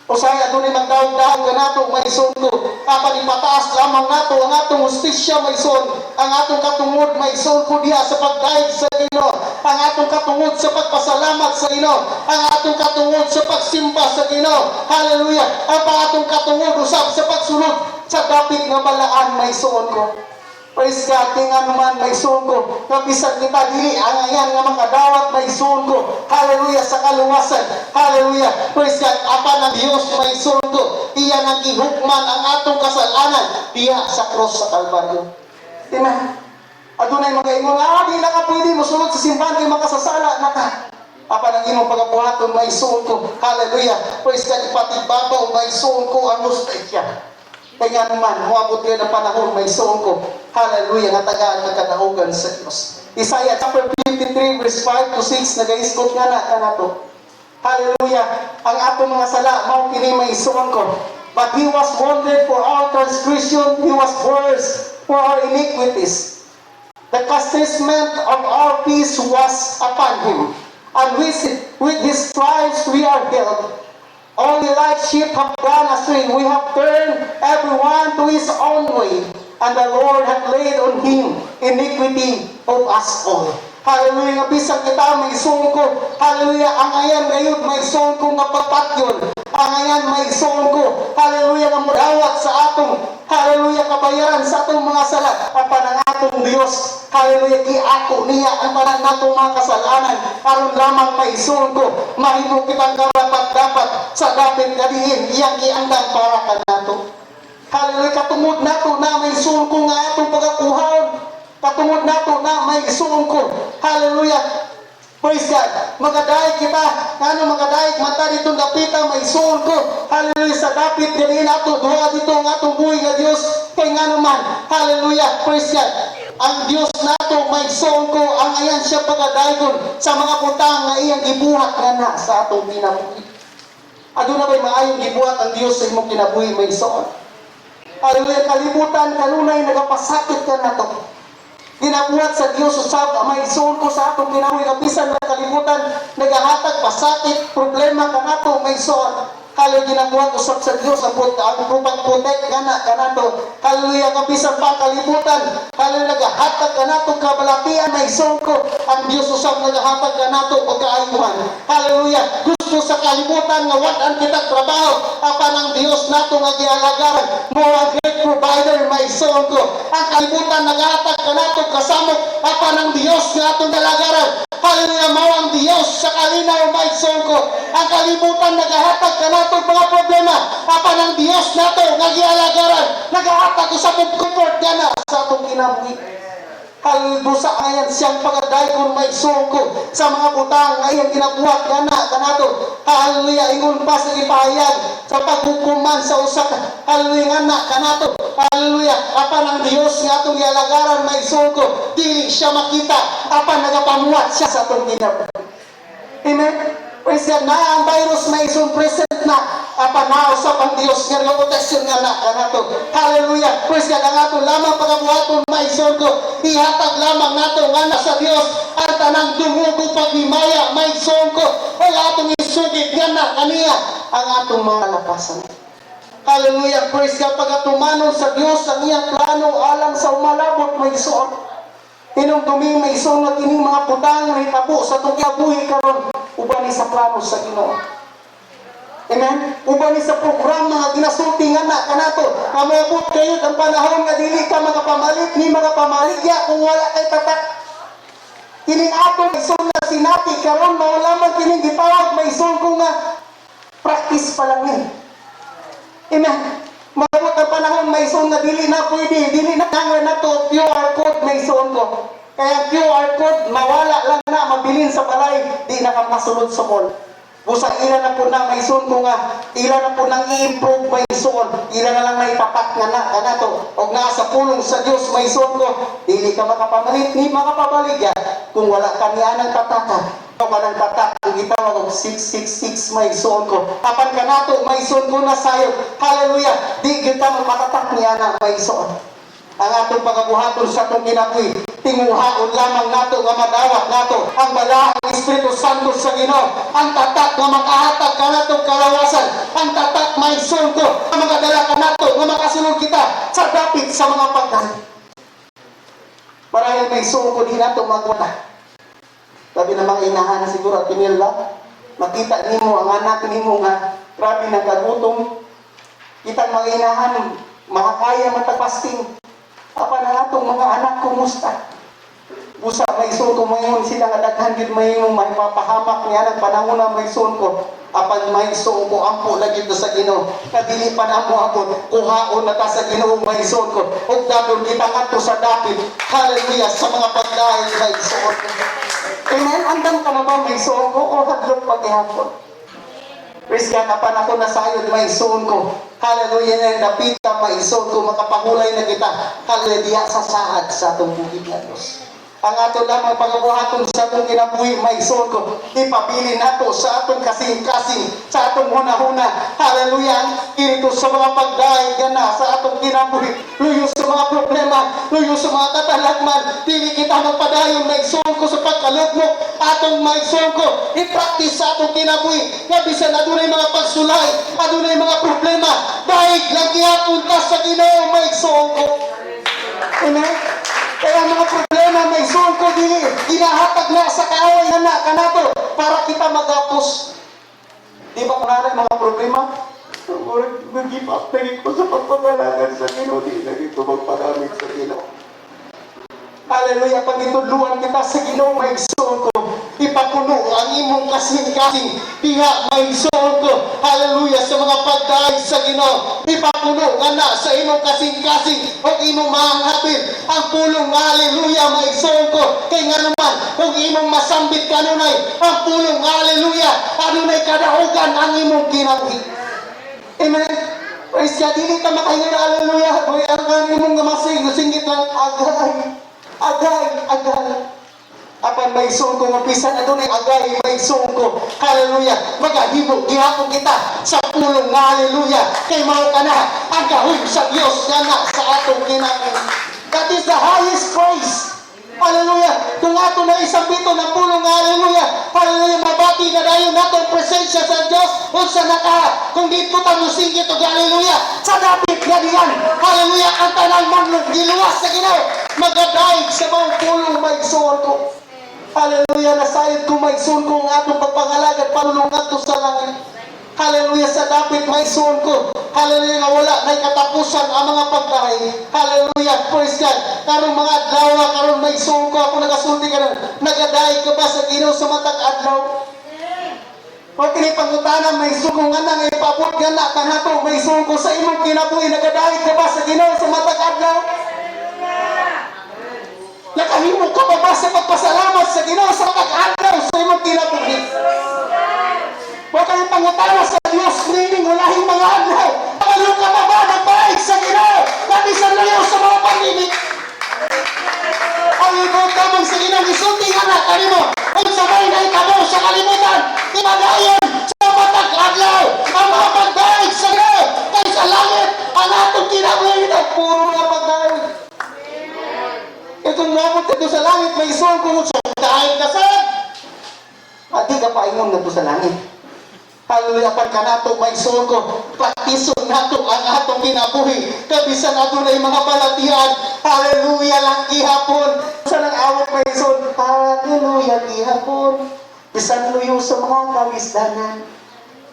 Usay adunay magdaog-daog kanato maison ko. Apan ipataas lamang nato ang atong hustisya maison, ang atong katungod maison ko diha sa pagdaig sa Ginoo, ang atong katungod sa pagpasalamat sa Ginoo, ang atong katungod sa pagsimba sa Ginoo. Hallelujah. Ang atong katungod usab sa pagsunod sa dapit nga balaan maison ko. Praise God, tinga naman may sugo. Kapisan kita dili ang ayan nga makadawat may sugo. Hallelujah sa kaluwasan. Hallelujah. Praise God, apa ng Diyos may sugo. Iyan ang gihukman ang atong kasalanan diha sa cross sa Kalbaryo. Tina, adunay mga ingon, di na ka pwede mosulod sa simbahan kay makasasala na ka. Apa ng imong pagabuhaton may sugo. Hallelujah. Praise God, ipatibabaw may sugo ang mustikya. Kaya naman, huwabot yun ang panahon, may suong ko. Hallelujah, nga tagaan magkanahugan sa Diyos. Isaiah chapter 53, verse 5 to 6, nag-iskot nga na to. Hallelujah, ang atong mga sala, mao kini may suong ko. But He was wounded for our transgression, He was bruised for our iniquities. The chastisement of our peace was upon Him, and with His stripes we are healed. Only like sheep have gone astray, we have turned everyone to his own way, and the Lord hath laid on him iniquity of us all. Hallelujah, nga bisag kita may sungko. Hallelujah, ang ayan gayud may sungko nga pagpatyon. Ang ayan may sungko. Hallelujah, nga mudawat sa atong, hallelujah, kabayaran sa atong mga sala. Apan ang atong Dios, hallelujah, giako niya ang tanan natong mga kasalanan. Aron lamang may sungko. Mahimo kitang karapat-dapat sa dapit kadihin. Iyang giandang para ka nato. Hallelujah, katungod nato na may sungko nga atong pagakuhaon. Katungod nato na may sungko. Hallelujah. Praise God. Magadaig kita. Ano magadaig mata ditong dapita may sungko. Hallelujah. Sa dapit dili nato duha dito ang atong buhi nga Dios. Kay nga naman. Hallelujah. Praise God. Ang Dios nato may sungko. Ang ayan siya pagadaigon sa mga putang nga iyang gibuhat nga na sa atong kinabuhi. Aduna ba'y maayong gibuhat ang Dios sa imong kinabuhi may soon? Hallelujah. Kalibutan kanunay nagapasakit ka na to. Ginabuhat sa Diyos usab may suon ko sa atong kinabuhi kabisan ng kalibutan nagahatag pasakit problema kanato may suon. Hallelujah, ginabuhat usab sa Diyos ang rupang putek kana kanato. Hallelujah, kabisan pa kalibutan. Hallelujah, nagahatag kanato kabalatian may suon ko. Ang Diyos usab nagahatag kanato pagkaayuhan. Hallelujah, gusto sa kalibutan nga wad-an kita trabaho apan ang Dios nato nga gialagaran mo ang great provider may suon ko. Ang kalibutan nagahatag kanato kasamok apan ang Dios nga atong dalagaran. Hallelujah, mao ang Dios sa kalinaw may suon ko. Ang kalibutan nagahatag kanato mga problema apan ang Dios nato nga gialagaran nagahatag usab og comfort gana sa atong kinabuhi. Hallelujah, sa ayan siyang pagadayon may sungko sa mga butang nga iyang ginabuhat gana kanato. Hallelujah, ingon pa sa ipahayag sa paghukuman sa usa hallelujah ngana kanato. Hallelujah, apan ang Dios nga atong gialagaran may sungko dili siya makita apan nagapamuhat siya sa atong kinabuhi. Amen. Praise God, na ang virus may isang present na apan nausap ang Dios nga protection nga na kanato. Hallelujah. Praise God, ang ato lamang pagabuhaton may sungko. Ihatag lamang nato nga na sa Dios ang tanang dumugo paghimaya may sungko. O atong isugid nga na kaniya ang atong mga lapasan. Hallelujah. Praise God, pagatumanon sa Dios ang iyang plano alang sa umalabot may suot. Inong tuming may isong na kining mga putang na hitabo sa itong kinabuhi karon uban ni sa plano sa Ginoo. Amen? Uban ni sa programa nga ginasulti nga na kanato. Kamabot kayo ang panahon nga dili ka makapamalit ni makapamaligya kung wala kay tatak. Kining ato isong na sinati karon mao lamang kining gitawag may isong ko nga practice pa lang ni. Amen? Mabot ang panahon may isong na dili na pwede, dili na nga na to QR code may isong ko. Kaya QR code mawala lang na mabilin sa balay, di na ka masulod sa mall. Busa ila na po na may isong ko nga, ila na po nang i-improve may isong, ila na lang may papak nga na kanato. O nga sa pulong sa Diyos may isong ko, dili ka makapamalit, ni makapabaligya kung wala ka niya ng tataka. Kanang tatak ang gitawag og 666 may isuon ko. Apan kanato may isuon ko na sayo. Hallelujah. Di kita matatak niya na may isuon. Ang atong pagabuhaton sa atong kinabuhi, tinguhaon lamang nato nga madawat nato ang balaang Espiritu Santo sa Ginoo. Ang tatak nga makahatag kanato kalawasan. Ang tatak dapit sa mga pagkain. Marahil may suong ko din nato magwala. Sabi na mga inahan na siguro, pinila, makita nimo ang anak nimo nga, grabe na kagutom. Kitang mga inahan, makakaya matapasting. Apa na natong mga anak, kumusta? Busa may suon ko mayon sila nga daghan gid mayong may mapahamak niya ng panahon na may suon ko. Apan may suon ko ampo lagi to sa Ginoo. Kadili pa na mo ako kuhaon na ta sa Ginoo may suon ko. Ug dadon kita kadto sa dapit. Hallelujah sa mga pagdahil may suon ko. Amen. Andam ka na ba may suon ko o hadlok paghihapon? Praise God, apan ako nasayod may suon ko. Hallelujah na napita may suon ko makapahulay na kita. Hallelujah diya sa sahad sa atong bukid na Dios. Ang ato lamang pagabuhaton sa atong kinabuhi may suon ko. Ipabilin nato sa atong kasing-kasing, sa atong huna-huna. Hallelujah. Kirito sa mga pagdahil gana sa atong kinabuhi. Luyo sa mga problema, luyo sa mga katalagman. Dili kita magpadayon may suon ko sa pagkalugmok. Atong may suon ko. I-practice sa atong kinabuhi. Nga bisan adunay mga pagsulay, adunay mga problema. Dahil lagi punta sa Ginoo may suon ko. Amen. Kaya mga problema may suon ko dili ginahatag na sa kaaway na kanato para kita magapos. Di ba kunanay mga problema? Mag-give up na ko sa pagpangalanan sa Ginoo, di na dito magpagamit sa Ginoo. Hallelujah, pag itudluan kita sa Ginoo may suon ko. Ipapuno ang imong kasing-kasing diha may suon ko. Hallelujah, sa mga pagdahig sa Ginoo. Ipapuno nga na sa imong kasing-kasing o imong mahanghapin ang pulong hallelujah may suon ko. Kay nga naman kung imong masambit kanunay ang pulong hallelujah adunay kadahugan ang imong kinabuhi. Amen. Praise God, dili ka makahinga na hallelujah. Kung ang imong gamasing singgit lang agay. Apan may suon ko nga pisan adunay agay may suon ko. Hallelujah. Magahimo gihapon kita sa pulong nga hallelujah. Kay mao kana ang gahom sa Dios nga na sa atong kinabuhi. That is the highest praise. Hallelujah. Kung ato na isang bito ng pulong nga hallelujah. Hallelujah. Mabati na dayon natong presensya sa Dios unsa naka kung dito ta musinggit og hallelujah sa dapit nga diyan. Hallelujah. Ang tanang manlog giluwas sa Ginoo. Magadaig sa mga pulong may suon ko. Hallelujah, nasayod ko may suon ko ang atong pagpangalagad panulungan to sa langit. Hallelujah, sa dapit may suon ko. Hallelujah, nga wala na'y katapusan ang mga pagdahay. Hallelujah, praise God. Karong mga adlaw, karong may suon ko, ako nagasulti ka nun. Nagadaig ka ba sa Ginoo sa matag adlaw? Pag kinipangutanan, may suon ko nga na, ngay paabot nga na, kanato, may suon ko sa imong kinabuhi. Nagadaig ka ba sa Ginoo sa matag adlaw? Nakahimo ka pa ba sa pagpasalamat sa Ginoo sa pag-adlaw sa imong kinabuhi? Huwag kayong pangutana sa Diyos, meaning walahing mga adlaw. Kapalo ka pa ba nagbaig sa Ginoo? Kabisan layo sa mga pag-ibig. Ang ibang kamang sa Ginoo, isulti nga na kanimo. Kung sabay na ikabo sa kalimutan, imagayon sa matag adlaw ang mga pagbaig sa Ginoo. Kay sa langit, ang atong kinabuhi na puro mga pagbaig. Itong mabot ka sa langit, may suon kung dahil ka saan? Di ka pa ingon na sa langit. Hallelujah, pag ka nato may suon ko, praktison nato ang atong kinabuhi. Kabisan nato na yung mga balatihan. Hallelujah, lang gihapon. Sa nang awat may suon, hallelujah, gihapon. Bisan luyo sa mga kalisdanan.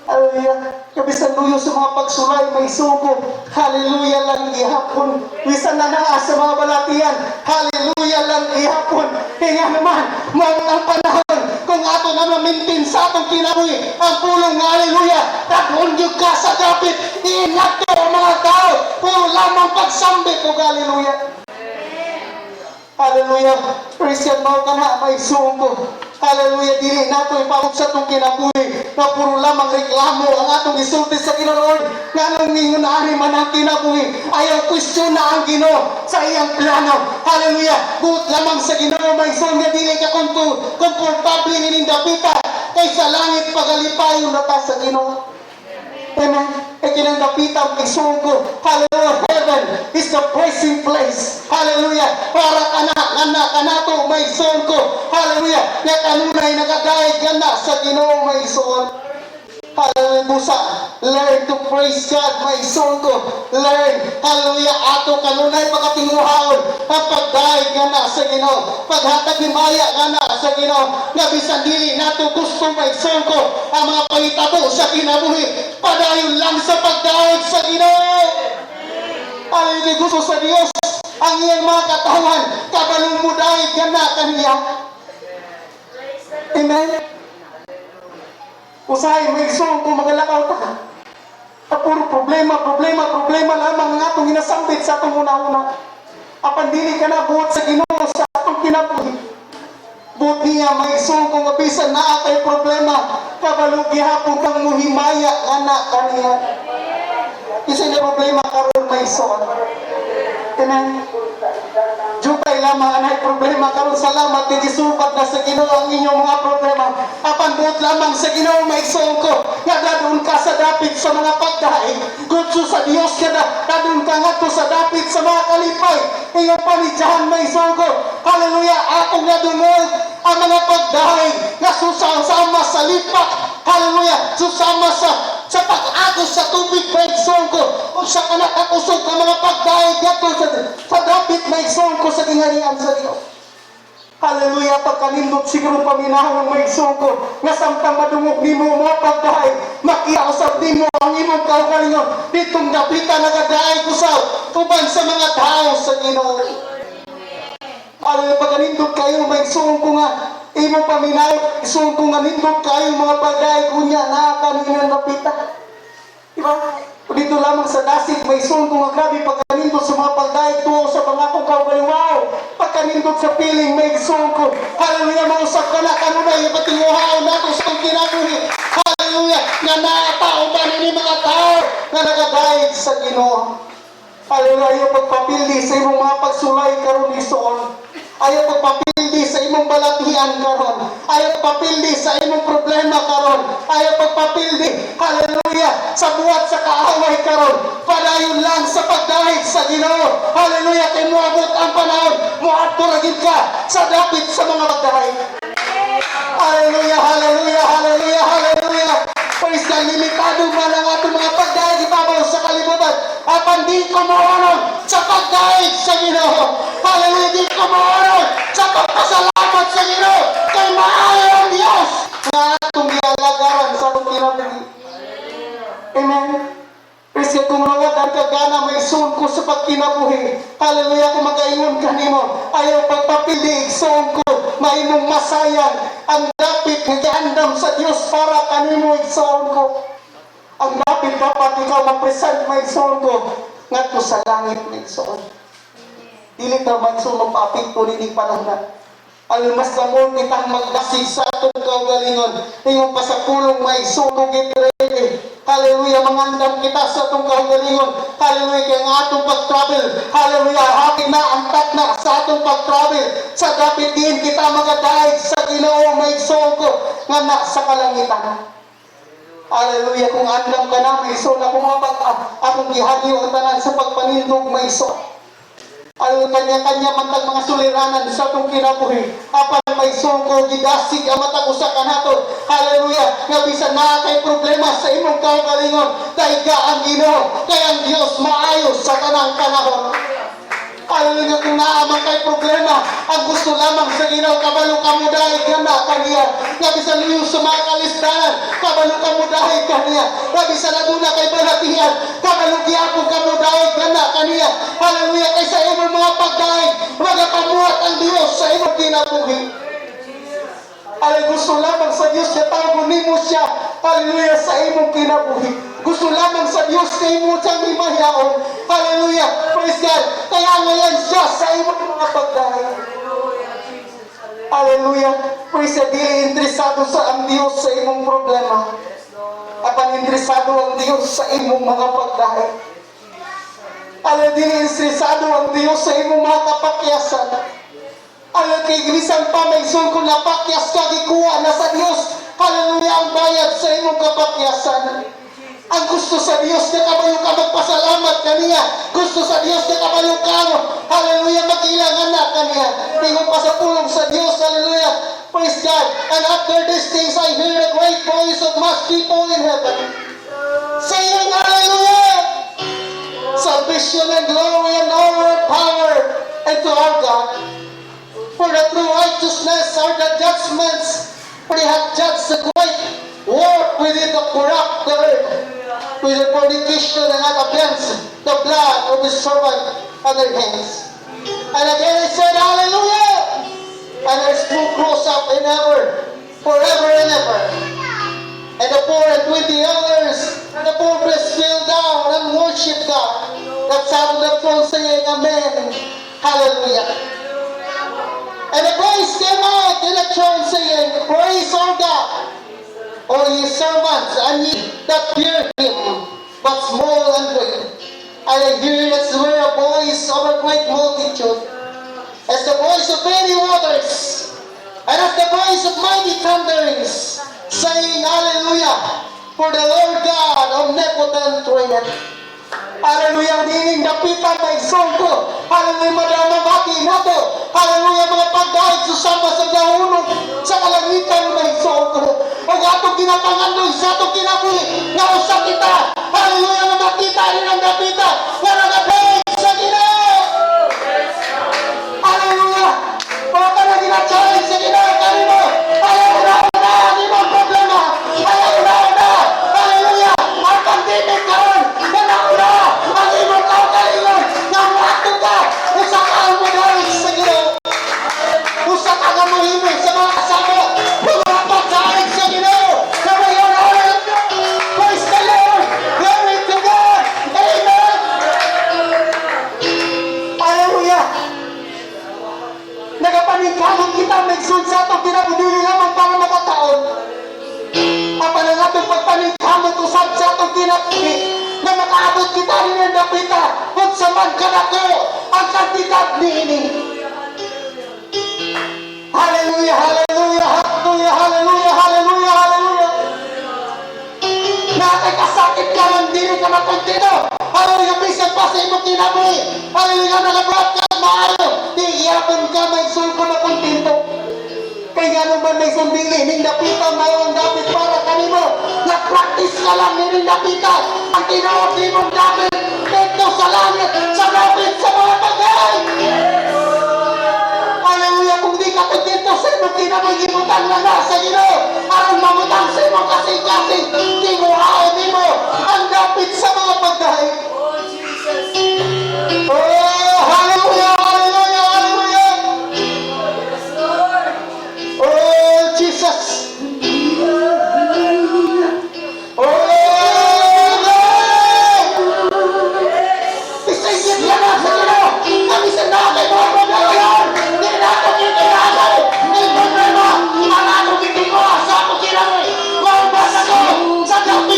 Hallelujah. Kabisan luyo sa mga pagsulay, may suko. Hallelujah lang ihapon. Bisan na naa sa mga balatian. Hallelujah lang ihapon. Kaya naman, ang panahon, kung ato na mamintin sa atong kinabuhi, ang pulong nga hallelujah, taghundyog ka sa dapit, iingat ko ang mga tao, puro lamang pagsambit o hallelujah. Hallelujah. Praise God, mga kana, may suko. Hallelujah, dili nato ipamog sa itong kinabuhi na puro lamang reklamo ang atong isulti sa Ginoo. Nga nung ningunari man ang kinabuhi, ayaw question na ang Ginoo sa iyang plano. Hallelujah, buot lamang sa Ginoo may suon nga dili ka komportable nining dapita kay sa langit pagalipayon na ta sa Ginoo. Amen. E kinandapita ang isuon ko. Hallelujah. Heaven is the praising place. Hallelujah. Para kanato may isuon ko. Hallelujah. Na kanunay nagadaig na sa Ginoo may isuon. Hallelujah. Busa. Learn to praise God, my soul ko. Learn, hallelujah, ato kanunay pagkatinguhaon ang pagdaig nga na sa Ginoo. Paghatag ni maya nga na sa Ginoo. Nga bisan dili nato gusto, my soul ko, ang mga pangitabo sa kinabuhi. Padayon lang sa pagdaig sa Ginoo. Hallelujah, gusto sa Dios ang iyang mga katawan, kabalong mo daig nga na kaniya. Amen. Usahay, may soul ko magalakaw ta. Puro problema lamang nga itong inasambit sa itong una-una. Apan dili ka na buot sa Ginoo sa itong kinabuhi. Buot niya, may soul kung abisan na atay problema, kabalugi hapon kang muhimaya nga na kaniya. Isa na problema karon may soul. Amen. Jutay lamang anay problema karon, salamat kay gisupat na sa Ginoo ang inyong mga problema. Apan buot lamang sa Ginoo may soul ko nga dadun ka sa dapit sa mga pagdaig. Gudso sa Dios kada dadun ka ngadto sa dapit sa mga kalipay. Iyong panidyahan may soul ko. Hallelujah, akong nadungog ang mga pagdaig nga susama sa lipak. Hallelujah, susama sa pag-agos sa tubig may soul ko. Kung sa kanakakusog ng mga pagdaig ngadto sa dapit may soul ko sa tingharian sa Dios. Hallelujah, pagkanindot siguro paminahon ng may suko nga samtang madungog nimo mga pagdahay, makiausap nimo ang imong kaugalingon ditong dapita nagadaay kusaw tuban sa mga tao sa Ginoo. Hallelujah, pagkanindot kayo may suko nga imong paminahon suko nga nindot kayo mga pagdahay kunya na kaninang dapita. Diba? Dito lamang sa dasig may suko nga grabe pagkanindot sa mga pagdahay tuo sa pangakong kaugalingon. Wow! Pagkanindot sa piling may suko. Hallelujah, mausap ka na kanunay patinguhaon nato sa itong kinabuhi. Hallelujah, nga natao ba ni mga tao nga nagadaig sa Ginoo. Hallelujah, ayaw pagpapildi sa imong mga pagsulay karon isuon. Ayaw pagpapildi sa imong balatian karon. Ayaw pagpapildi sa imong problema karon. Ayaw pagpapildi, hallelujah, sa buhat sa kaaway karon. Padayon lang sa pagdahig sa Ginoo. Hallelujah, kay moabot ang panahon, moadto ra gid ka sa dapit sa mga pagdahig. Hallelujah, hallelujah, hallelujah, hallelujah. Praise God, limitado man ang atong mga pagdahig ibabaw sa kalibutan. Apan di ko moanon sa pagdahig sa Ginoo. Hallelujah, di ko moanon sa pagpasalamat sa Ginoo. Kay maayo ang Dios nga atong gialagaran sa atong kinabuhi. Amen. Praise God, kung rawat ang kagana may suon ko sa pagkinabuhi. Hallelujah, kung magaingon ka nimo, ayaw pagpapili, igsoon ko, maimong masayang ang dapit nga giandam sa Dios para kanimo igsoon ko. Ang dapit dapat ikaw mag-present may igsoon ko ngadto sa langit may igsoon. Dili ta magsunog paapekto nini panahon. Almas namon kitang magdasig sa atong kaugalingon. Tingog pa sa pulong may sunog itrele. Hallelujah, mangandam kita sa atong kaugalingon. Hallelujah, kaya ang atong pag-travel. Hallelujah, hapit na ang na sa atong pag-travel. Sa dapit din kita magadaig sa Ginoo may sugo nga na sa kalangitan. Hallelujah, kung andam ka na may sugo na kumapag akong gihagyo ang tanan sa pagpanindog may sugo. Ang kanya-kanya matag mga suliranan sa itong kinabuhi. Apan may suko, gidasig ang matag usa ka nato. Hallelujah, nga bisan na kay problema sa imong kaugalingon, daiga ang Ginoo, kay ang Dios maayos sa tanang panahon. Hallelujah, kung naamang kay problema, ang gusto lamang sa Ginoo, kabalo ka mo dahil gana kaniya. Nga bisan liyo sa mga kalistanan, kabalo ka mo dahil kaniya. Nga bisan aduna kay balatihan, kabalo giapo ka mo dahil gana kaniya. Hallelujah, kay sa imong mga pagdaig, magapamuhat ang Dios sa imong kinabuhi. Hallelujah, gusto lamang sa Dios na tawag nimo siya. Hallelujah, sa imong kinabuhi. Gusto lamang sa Diyos na imo siyang imahiyaon. Hallelujah, praise God. Kaya ngayon siya sa imong mga pagdaig. Hallelujah, praise God. Dili interesado sa ang Diyos sa imong problema. Apan interesado ang Diyos sa imong mga pagdaig. Hallelujah, dili interesado ang Diyos sa imong mga kapakyasan. Hallelujah, kay gilisan pa may sungko na pakyas ka gikuha na sa Diyos. Hallelujah, ang bayad sa imong kapakyasan. Ang gusto sa Diyos na kabayo ka magpasalamat kaniya. Gusto sa Diyos na kabayo ka mo. Hallelujah, mag-ilangan na kaniya. Tingog pa sa pulong sa Diyos. Hallelujah, praise God. And after these things I hear a great voice of much people in heaven, say salvation and glory and honor and power unto our God. For the true righteousness are the judgments, for he hath judged the great work within the corrupt the earth, with the fornication and not against the blood of his servant and their hands. And again he said, Hallelujah! And their smoke rose up in ever, forever and ever. And the 24 elders and the 4 beasts fell down and worshipped God that sat on the throne, saying, Amen, Hallelujah. And the voice came out in the throne, saying, Praise our God, all ye servants, and ye that fear him, but small and great. And I heard as were a voice of a great multitude, as the voice of many waters, and as the voice of mighty thunderings, saying, Hallelujah, for the Lord God omnipotent reigneth. Hallelujah, dining dapitan na isong ko. Hallelujah, madamabati na to. Hallelujah, mga pagdahig susama sa dahunog sa kalangitan na isong ko. O ato kinapangandoy sa ato kinabuli nga usa kita. Hallelujah, nga makita rin ang dapitan nga nagapay sa Ginoo. Hallelujah, mga ka na ginachay sa Ginoo kanimo. Ayaw na, di mo ang problema. Ayaw na. Hallelujah, ang pandemic karon na nauna. Ang imong kaugalingon nga mato ka. Usa ka ang magaling sa Ginoo. Usa ka nga mohimig sa mga kasama. Pumapat sa akin sa Ginoo. Sa mayon oras. Praise the Lord. Glory to God. Amen. Hallelujah. Nagapaningkamot kita magsud sa atong kinabuduli lamang para makataon. Ang panangatong pagpaningkamot usab sa atong kinabuduli na makaabot kita rin ang napita kung sa man kanako ang kantidad niini. Hallelujah, hallelujah, hallelujah, hallelujah, hallelujah, hallelujah. Nakakasakit ka man din ka makontino. Hallelujah, bisan pa sa imong kinabuhi. Hallelujah, naka-broadcast maayo. Di iyapon ka may sulko na kontento. Kaya nga naman may sundili, ning napita mayroong dapat para kanimo. Nag-practice ka lang ning napita. Ang tinawag mong dapat dito sa langit, sa dapat sa mga bagay. Hallelujah, kung di ka kontento sa imong kinabuhimutan na nasa Ginoo, aron mamutang sa imong kasing-kasing, tinguhaon nimo ang dapat sa mga bagay. Oh, hallelujah, hallelujah, hallelujah. Oh, Jesus. Oh, God. Isingit ka na sa Ginoo. Kami sa natin mga pagkakayan. Hindi na ito kikinasal. Hindi problema. Ang atong kitikuha sa atong kinamoy. Kung ba na ko sa dapat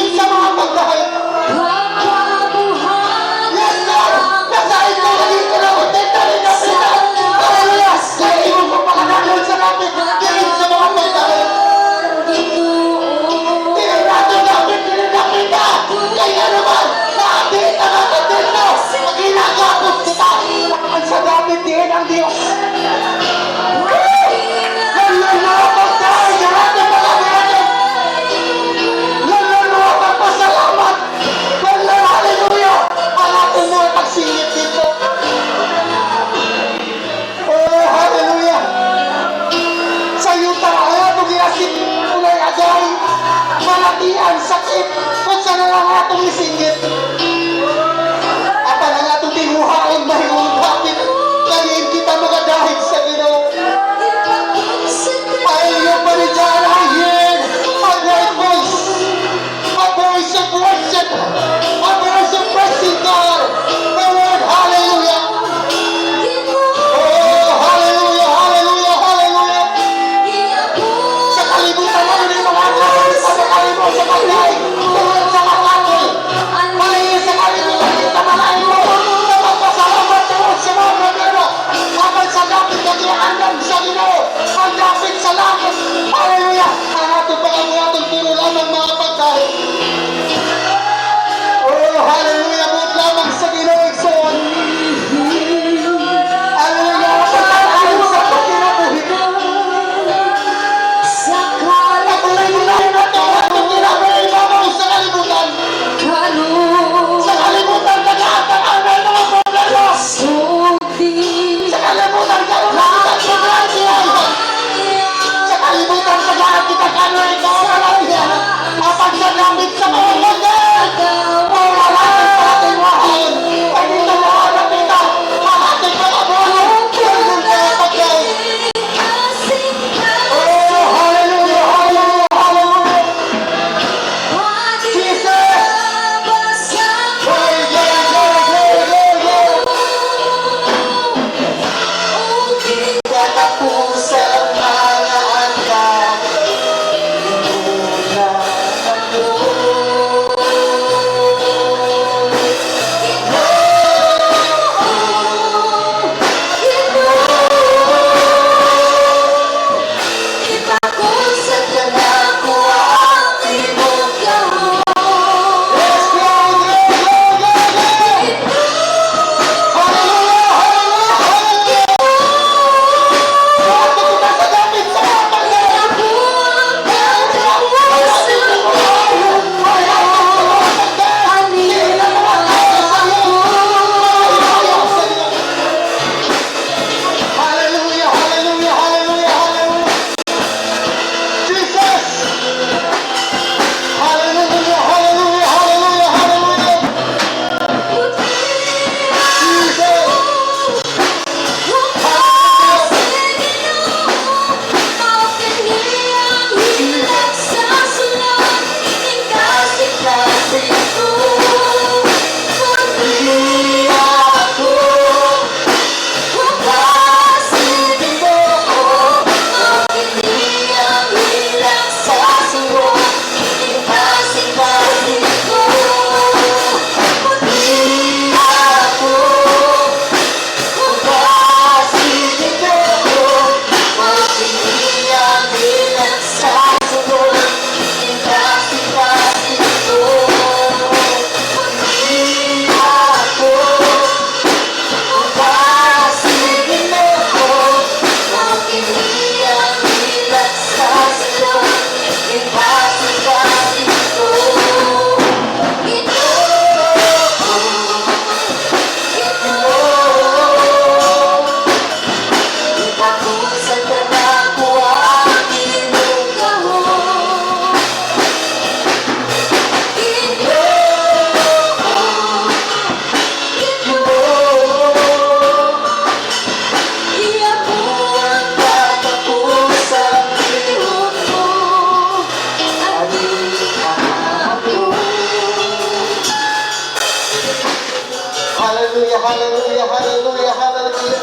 hallelujah, hallelujah, hallelujah.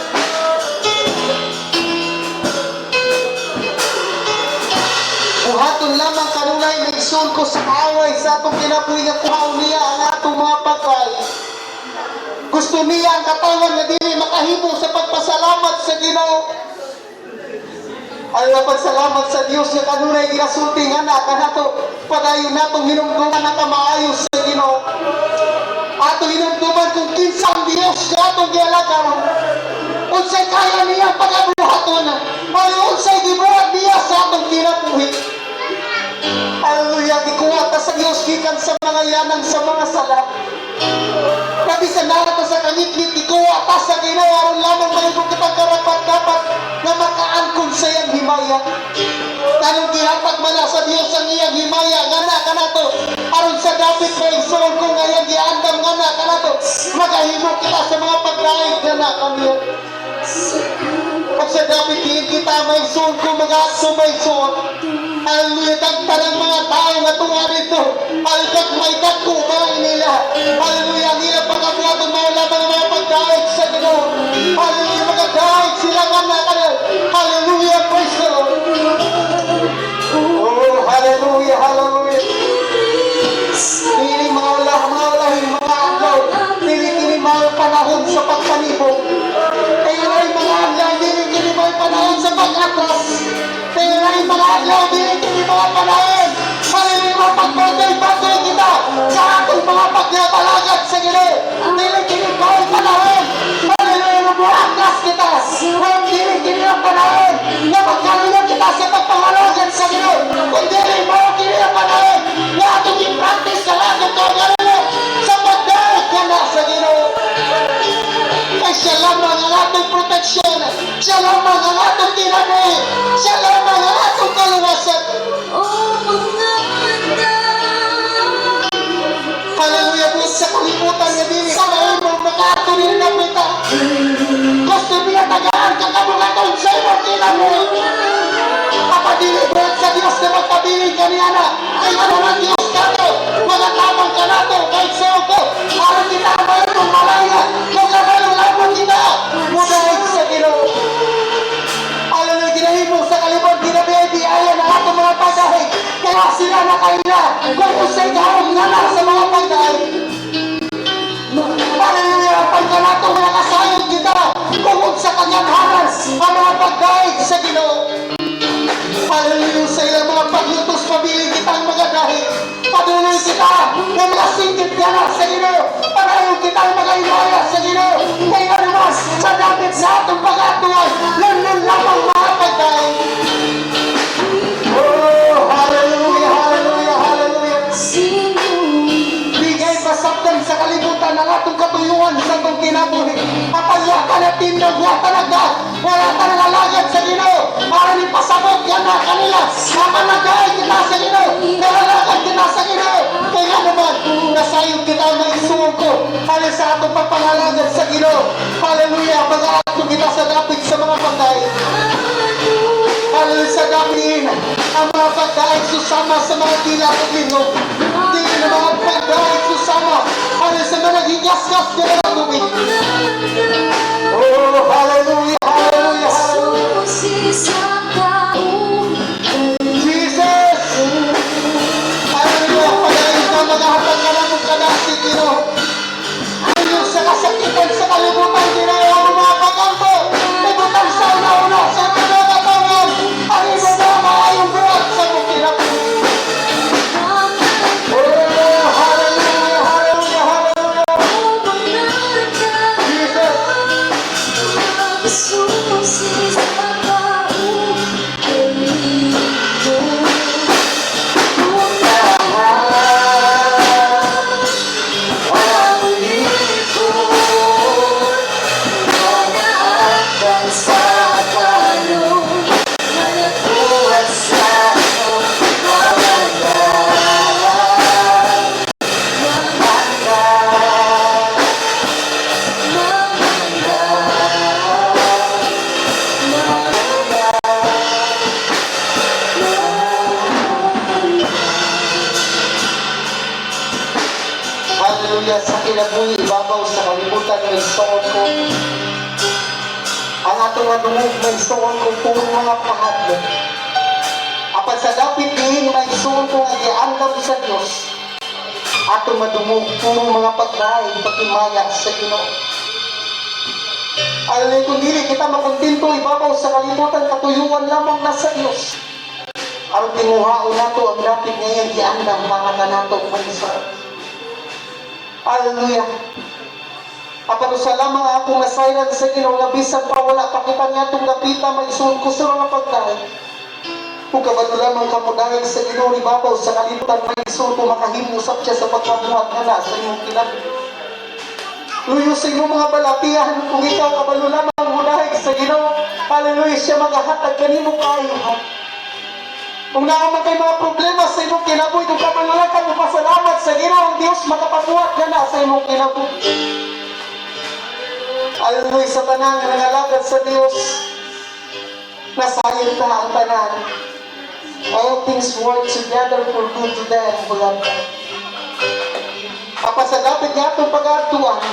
Buhaton lamang kanunay naigsoon ko sa away sa atong kinabuhi nga kuhaw niya ang atong mga pagkay. Gusto niya ang katawan nga dili makahimo sa pagpasalamat sa Ginoo. Ay pagpasalamat sa Dios nga kanunay ginasulti nga na kanato padayon natong hinumduman na kamaayos sa Ginoo. Atong hinumduman kung kinsa ang Dios nga atong gialagaw. Unsay kaya niya pagabuhaton, ay unsay gibuhat niya sa atong kinabuhi. Hallelujah, gikuha ta sa Dios gikan sa mga yanang sa mga sala. Kabisan na ta sa kangit-ngit, gikuha ta sa Ginoo aron lamang mahimo kita karapat-dapat na makaangkon sa iyang himaya. Tanong gihatag man na sa Dios ang iyang himaya ngana kanato aron sa dapit may igsoon ko nga iyang giandam ngana kanato magahimo kita sa mga pagdaig ngana kaniya. Pag sa dapit diin kita may igsoon ko mag-aso may igsoon. Hallelujah, tagtanang mga tao nga tunga dito. Alkat may dagko mga nila. Hallelujah, ang ilang pagkabuhaton mga lamang mga pagdaig sa Ginoo. Hallelujah, magadaig sila nga na kanal. Hallelujah, praise the Lord. Oh, hallelujah, hallelujah. Dili mga ulahing mga adlaw. Dili mga panahon sa pagpanibog. Dili mga adlaw, dili mga panahon sa pag-atras. Dili mga adlaw, dili mga panahon. Hallelujah, mapagpagay-bagay kita sa atong mga pagnatalagat sa Ginoo. Dili mga panahon. Hallelujah, mabuhatras kita. Dili ang panahon na magkalingan kita sa pagpangalagat sa Ginoo. Kung dili ang panahon na atong i-practice sa lahat ng kagalingan sa pagdaig ka na sa Ginoo. Ay siya lamang ang atong proteksyon. Siya lamang ang atong kinabuhi. Siya lamang ang atong kaluwasan. Hallelujah, buwis sa kalimutan nga dili sa maimong makatunin na pita. Gusto niya tagaan ka kabukaton sa imong kinabuhi. Kapadili buhat sa Diyos na magpabiling kaniya na. Ay ano ng Diyos kato, magatamang ka na to, kahit sa ako. Alam kita mayroong malaya, kung kamayroong lamang kita, mudahig sa Ginoo. Alam na ginahimo sa kalibang ginabihay-bihaya ng atong mga pagdahig. Kaya sila na kaila, kung usay kahong nga sa mga pagdahig. Hallelujah, pagkanato mga kasayod kita, kung sa kaganhanan, ang mga pagdahig sa Ginoo. Hallelujah, sa ilang mga paglutos, pabiling kitang magadahi. Patuloy kita, na mga singkit ka na sa Ginoo. Panayon kitang mag-aimaya sa Ginoo. Kaya naman, sa dapit sa atong pag-atuan, lanlan lamang mga pagdahi. Oh, hallelujah, hallelujah, hallelujah. Bigay pasabdan sa kalibutan ng atong katuyuan sa atong kinabuhi. Kapagyakan at tindog nga talaga, wala talaga lagad sa Ginoo. Para ipasabot yan na kanila. Kapanagay kita sa Ginoo. Nalalagad kita sa Ginoo. Kaya naman, nasayod kita ang maisuong ko. Hali sa atong papangalagad sa Ginoo. Hallelujah, pag-aato kita sa dapit sa mga pagkain. Hallelujah, sa dapin ang mga pagkain susama sa mga tila at linog. Hindi na mga pagkain susama. Hallelujah, sa mga higasgas na mga tubig. Oh, hallelujah, hallelujah, hallelujah. Jesus! Hallelujah, pagayon ka, maghahatag ka ng kadasi, Ginoo. Hallelujah, sa kasakitan, sa kalibutan, Ginoo, ang mga pagampo. Ibutan sa una-una, sa pinagatawan. Hallelujah, na maayong buhat sa mong kinabuhi. Oh, hallelujah, hallelujah, hallelujah. Jesus! Hallelujah, sa kinabuhi, ibabaw sa kalibutan, may soon ko. Ang atong adungog, may soon ko, puro mga pahadlo. Apan sa dapit diin, may soon ko, ang iandam sa Diyos. Atong madungog, puro mga pagkain, pagkimaya sa Ginoo. Hallelujah, kung dili kita makontinto, ibabaw sa kalibutan, katuyuan lamang na sa Diyos. Aron tinguhaon nato ang dapit ngayon, iandam, mga nato, may soon. Hallelujah. Apan sa lamang akong nasayran sa Ginoo nga bisan pa wala pa kita niya itong napita maisuon ko sa mga pagkain. Kung kabalo lamang kamo dahil sa Ginoo ibabaw sa kalibutan maisuon ko makahimusap siya sa pagkamuhat nga na sa imong kinabuhi. Luyo sa imong mga balatihan kung ikaw kabalo lamang mo dahil sa Ginoo. Hallelujah, siya magahatag kanimo kaayuhan. Kung naaman kay mga problema sa imong kinabuhi, kung kabalo lang ka mo pasalamat sa Ginoo, ang Dios makapabuhat nga na sa imong kinabuhi. Hallelujah, sa tanan nga nangalagad sa Dios, nasayon ta ang tanan. All things work together for good to them who love God. Apa sa dapat nga itong pag-aatuan,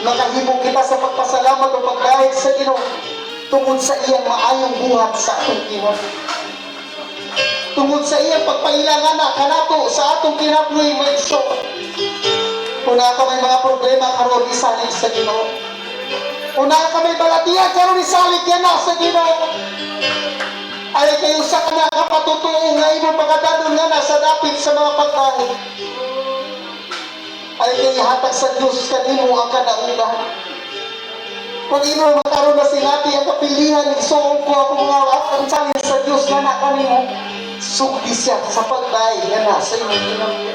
nakahibong kita sa pagpasalamat o pagdahig sa Ginoo tungkol sa iyang maayong buhat sa atong kinabuhi. Tungkol sa iyang pagpailangan na kanato sa atong kinabuhi may iso. Kung ka may mga problema karon isalig sa Ginoo. Una ka may balatiyan, karon isalig yan na sa Ginoo. Ay kayo sa kana kapatutuo nga imong pagkadadon nga na sa dapit sa mga pagkain. Ay kayo hatag sa Diyos kanimo ang kadaugan. Kung imo makaroon na sinati ang kapilihan, isuong ko ako mga ang salin sa Diyos nga na kanimo. Sugdi siya sa pagkain nga na sa imong kinabuhi.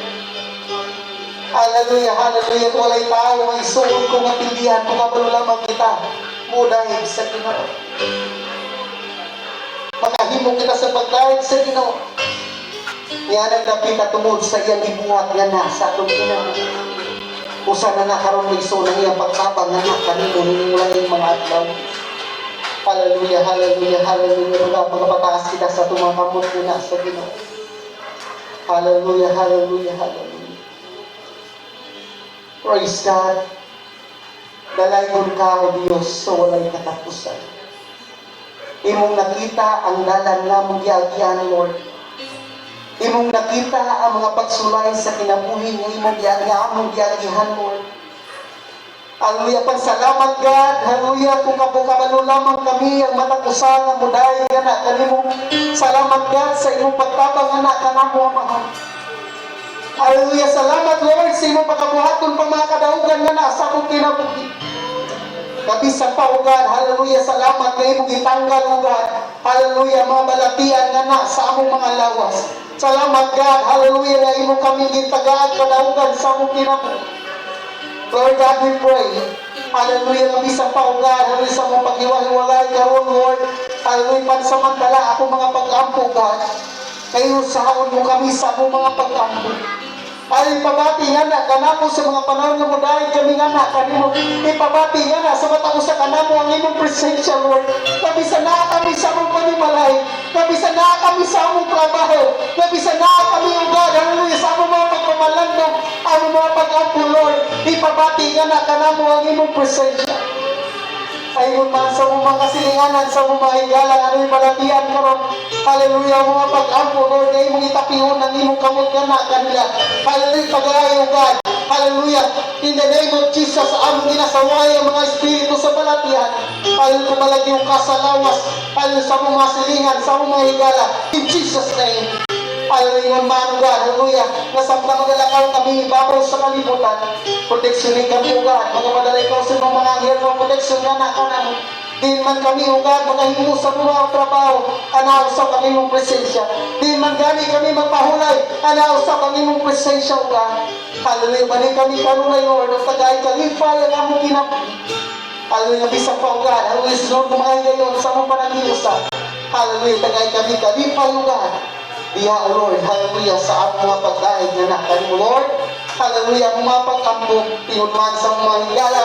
Hallelujah, hallelujah. Kung walay tao, may suon kong mapilihan, kung kabalo lamang kita, mudahig sa Ginoo. Makahimong kita sa pagdahig sa Ginoo. Yan ang dapit at tumod sa iyang ibuhat nga na sa atong kinabuhi. Usa na nakaroon may suon ang iyang pagtabang nga na kanino hinulay mga adlaw. Hallelujah, hallelujah, hallelujah. Magpataas kita sa tumakamot na sa Ginoo. Hallelujah, hallelujah, hallelujah. Praise God. Dalaygon ka o Diyos sa walay katapusan. Imong nakita ang dalan nga mong giagian, Lord. Imong nakita ang mga pagsulay sa kinabuhi nga imong giagihan, Lord. Hallelujah, pansalamat God. Hallelujah, kung kabalo lamang kami ang matakusan nga muday nga na kanimo. Salamat God sa imong pagtabang nga kanamo mahal. Hallelujah, salamat Lord sa imong pagkabuhaton pa mga kadaugan nga nasa akong kinabuhi. Kabisa pa o God, hallelujah, salamat nga imong itanggal o God. Hallelujah, mga balatian nga na sa among mga lawas. Salamat God, hallelujah, nga imong kaming gitagaan kadaugan sa among kinabuhi. Lord God, we pray. Hallelujah, kabisa pa o God, hallelujah, sa among paghiwa-hiwalay karon Lord. Hallelujah, pansamantala ako mga pag-ampo God. Kayo sahaon mo kami sa among mga pag-ampo. Ay pabati nga na kanamo sa mga panahon nga mo dahil kami nga na kanimo. Ipabati nga na sa matao sa kanamo ang imong presensya, Lord. Kabisa na kami sa among panimalay. Kabisa na kami sa among trabaho. Kabisa na kami, O God, hallelujah, sa among mga pagpamalandong, among mga pag-ampo, Lord. Ipabati nga na kanamo ang imong presensya. Ayun man sa mga kasilinganan, sa mga higalang, ano'y malatian karon. Hallelujah, mga pag-ampo, Lord, na imong itapihon ng imong kamot nga na kanila. Hallelujah, pag-aayo, God. Hallelujah, in the name of Jesus, among ginasaway ang mga espiritu sa balatian. Hallelujah, kumalagi yung kasalawas. Hallelujah, sa mga silingan, sa mga higala. In Jesus' name. Hallelujah, man, God. Hallelujah. Nasabda magalakaw kami, babaw sa kalibutan. Proteksyonin kami, O God. Mga madalay ko sa mga anghel ng proteksyon nga na kanamo. Din man kami, O God, magahingo sa mga trabaho. Anaw sa kami mong presensya. Din man gani kami magpahulay. Anaw sa kami mong presensya, O God. Hallelujah. Balik kami kanunay, Lord. O tagay kalipay ang among kinabuhi. Hallelujah. Bisang pa, O God. Hallelujah. Sunod na mga gayon sa mong panag-iusa. Hallelujah. Tagay kami kalipay, O God. Diya, O Lord, hallelujah, sa among mga pagdaig na nakan mo, Lord. Hallelujah, ang mga pagkambog, pinunwan sa mga higala.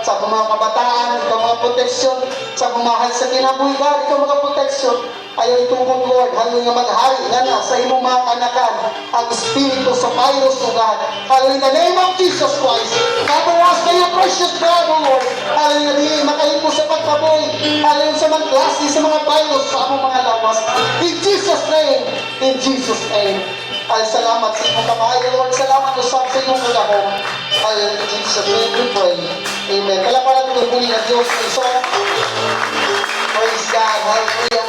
sa mga kabataan, ikaw mga proteksyon, sa pamahal sa kinabuhi, God, ikaw mga proteksyon. Ayaw itungkol, Lord, hallelujah, maghari nga na sa imong mga kanakan, ang Espiritu sa virus, O God. Hallelujah, in the name of Jesus Christ, cover us by your precious blood, O Lord. Hallelujah, di makahipo sa pagkaboy, hallelujah, sa mga klase, sa mga virus, sa among mga lawas. In Jesus' name, in Jesus' name. Ay, salamat sa imong kamay, Lord. Salamat usap sa imong kagahong. Hallelujah, in Jesus' name we pray. Amen. Palapalan ko muli ng Diyos. So, praise God. Hallelujah.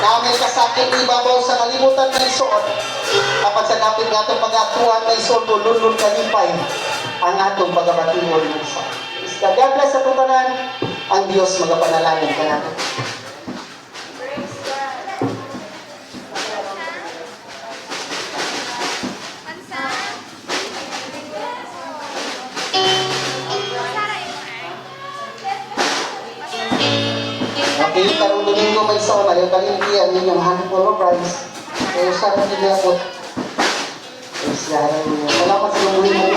Namin kasakit ibabaw sa kalimutan ng isuot. Kapag sa kapit nga itong pag-atuan ng isuot, lulun kalipay ang atong pag-abatingon ng isuot. Praise God. God bless sa tutanan. Ang Diyos magapanalangin ka natin. Okay, karong Domingo may sauna, yung kalimpian ninyong handful of rice. Kaya sarap nila po. Praise God. Salamat sa mga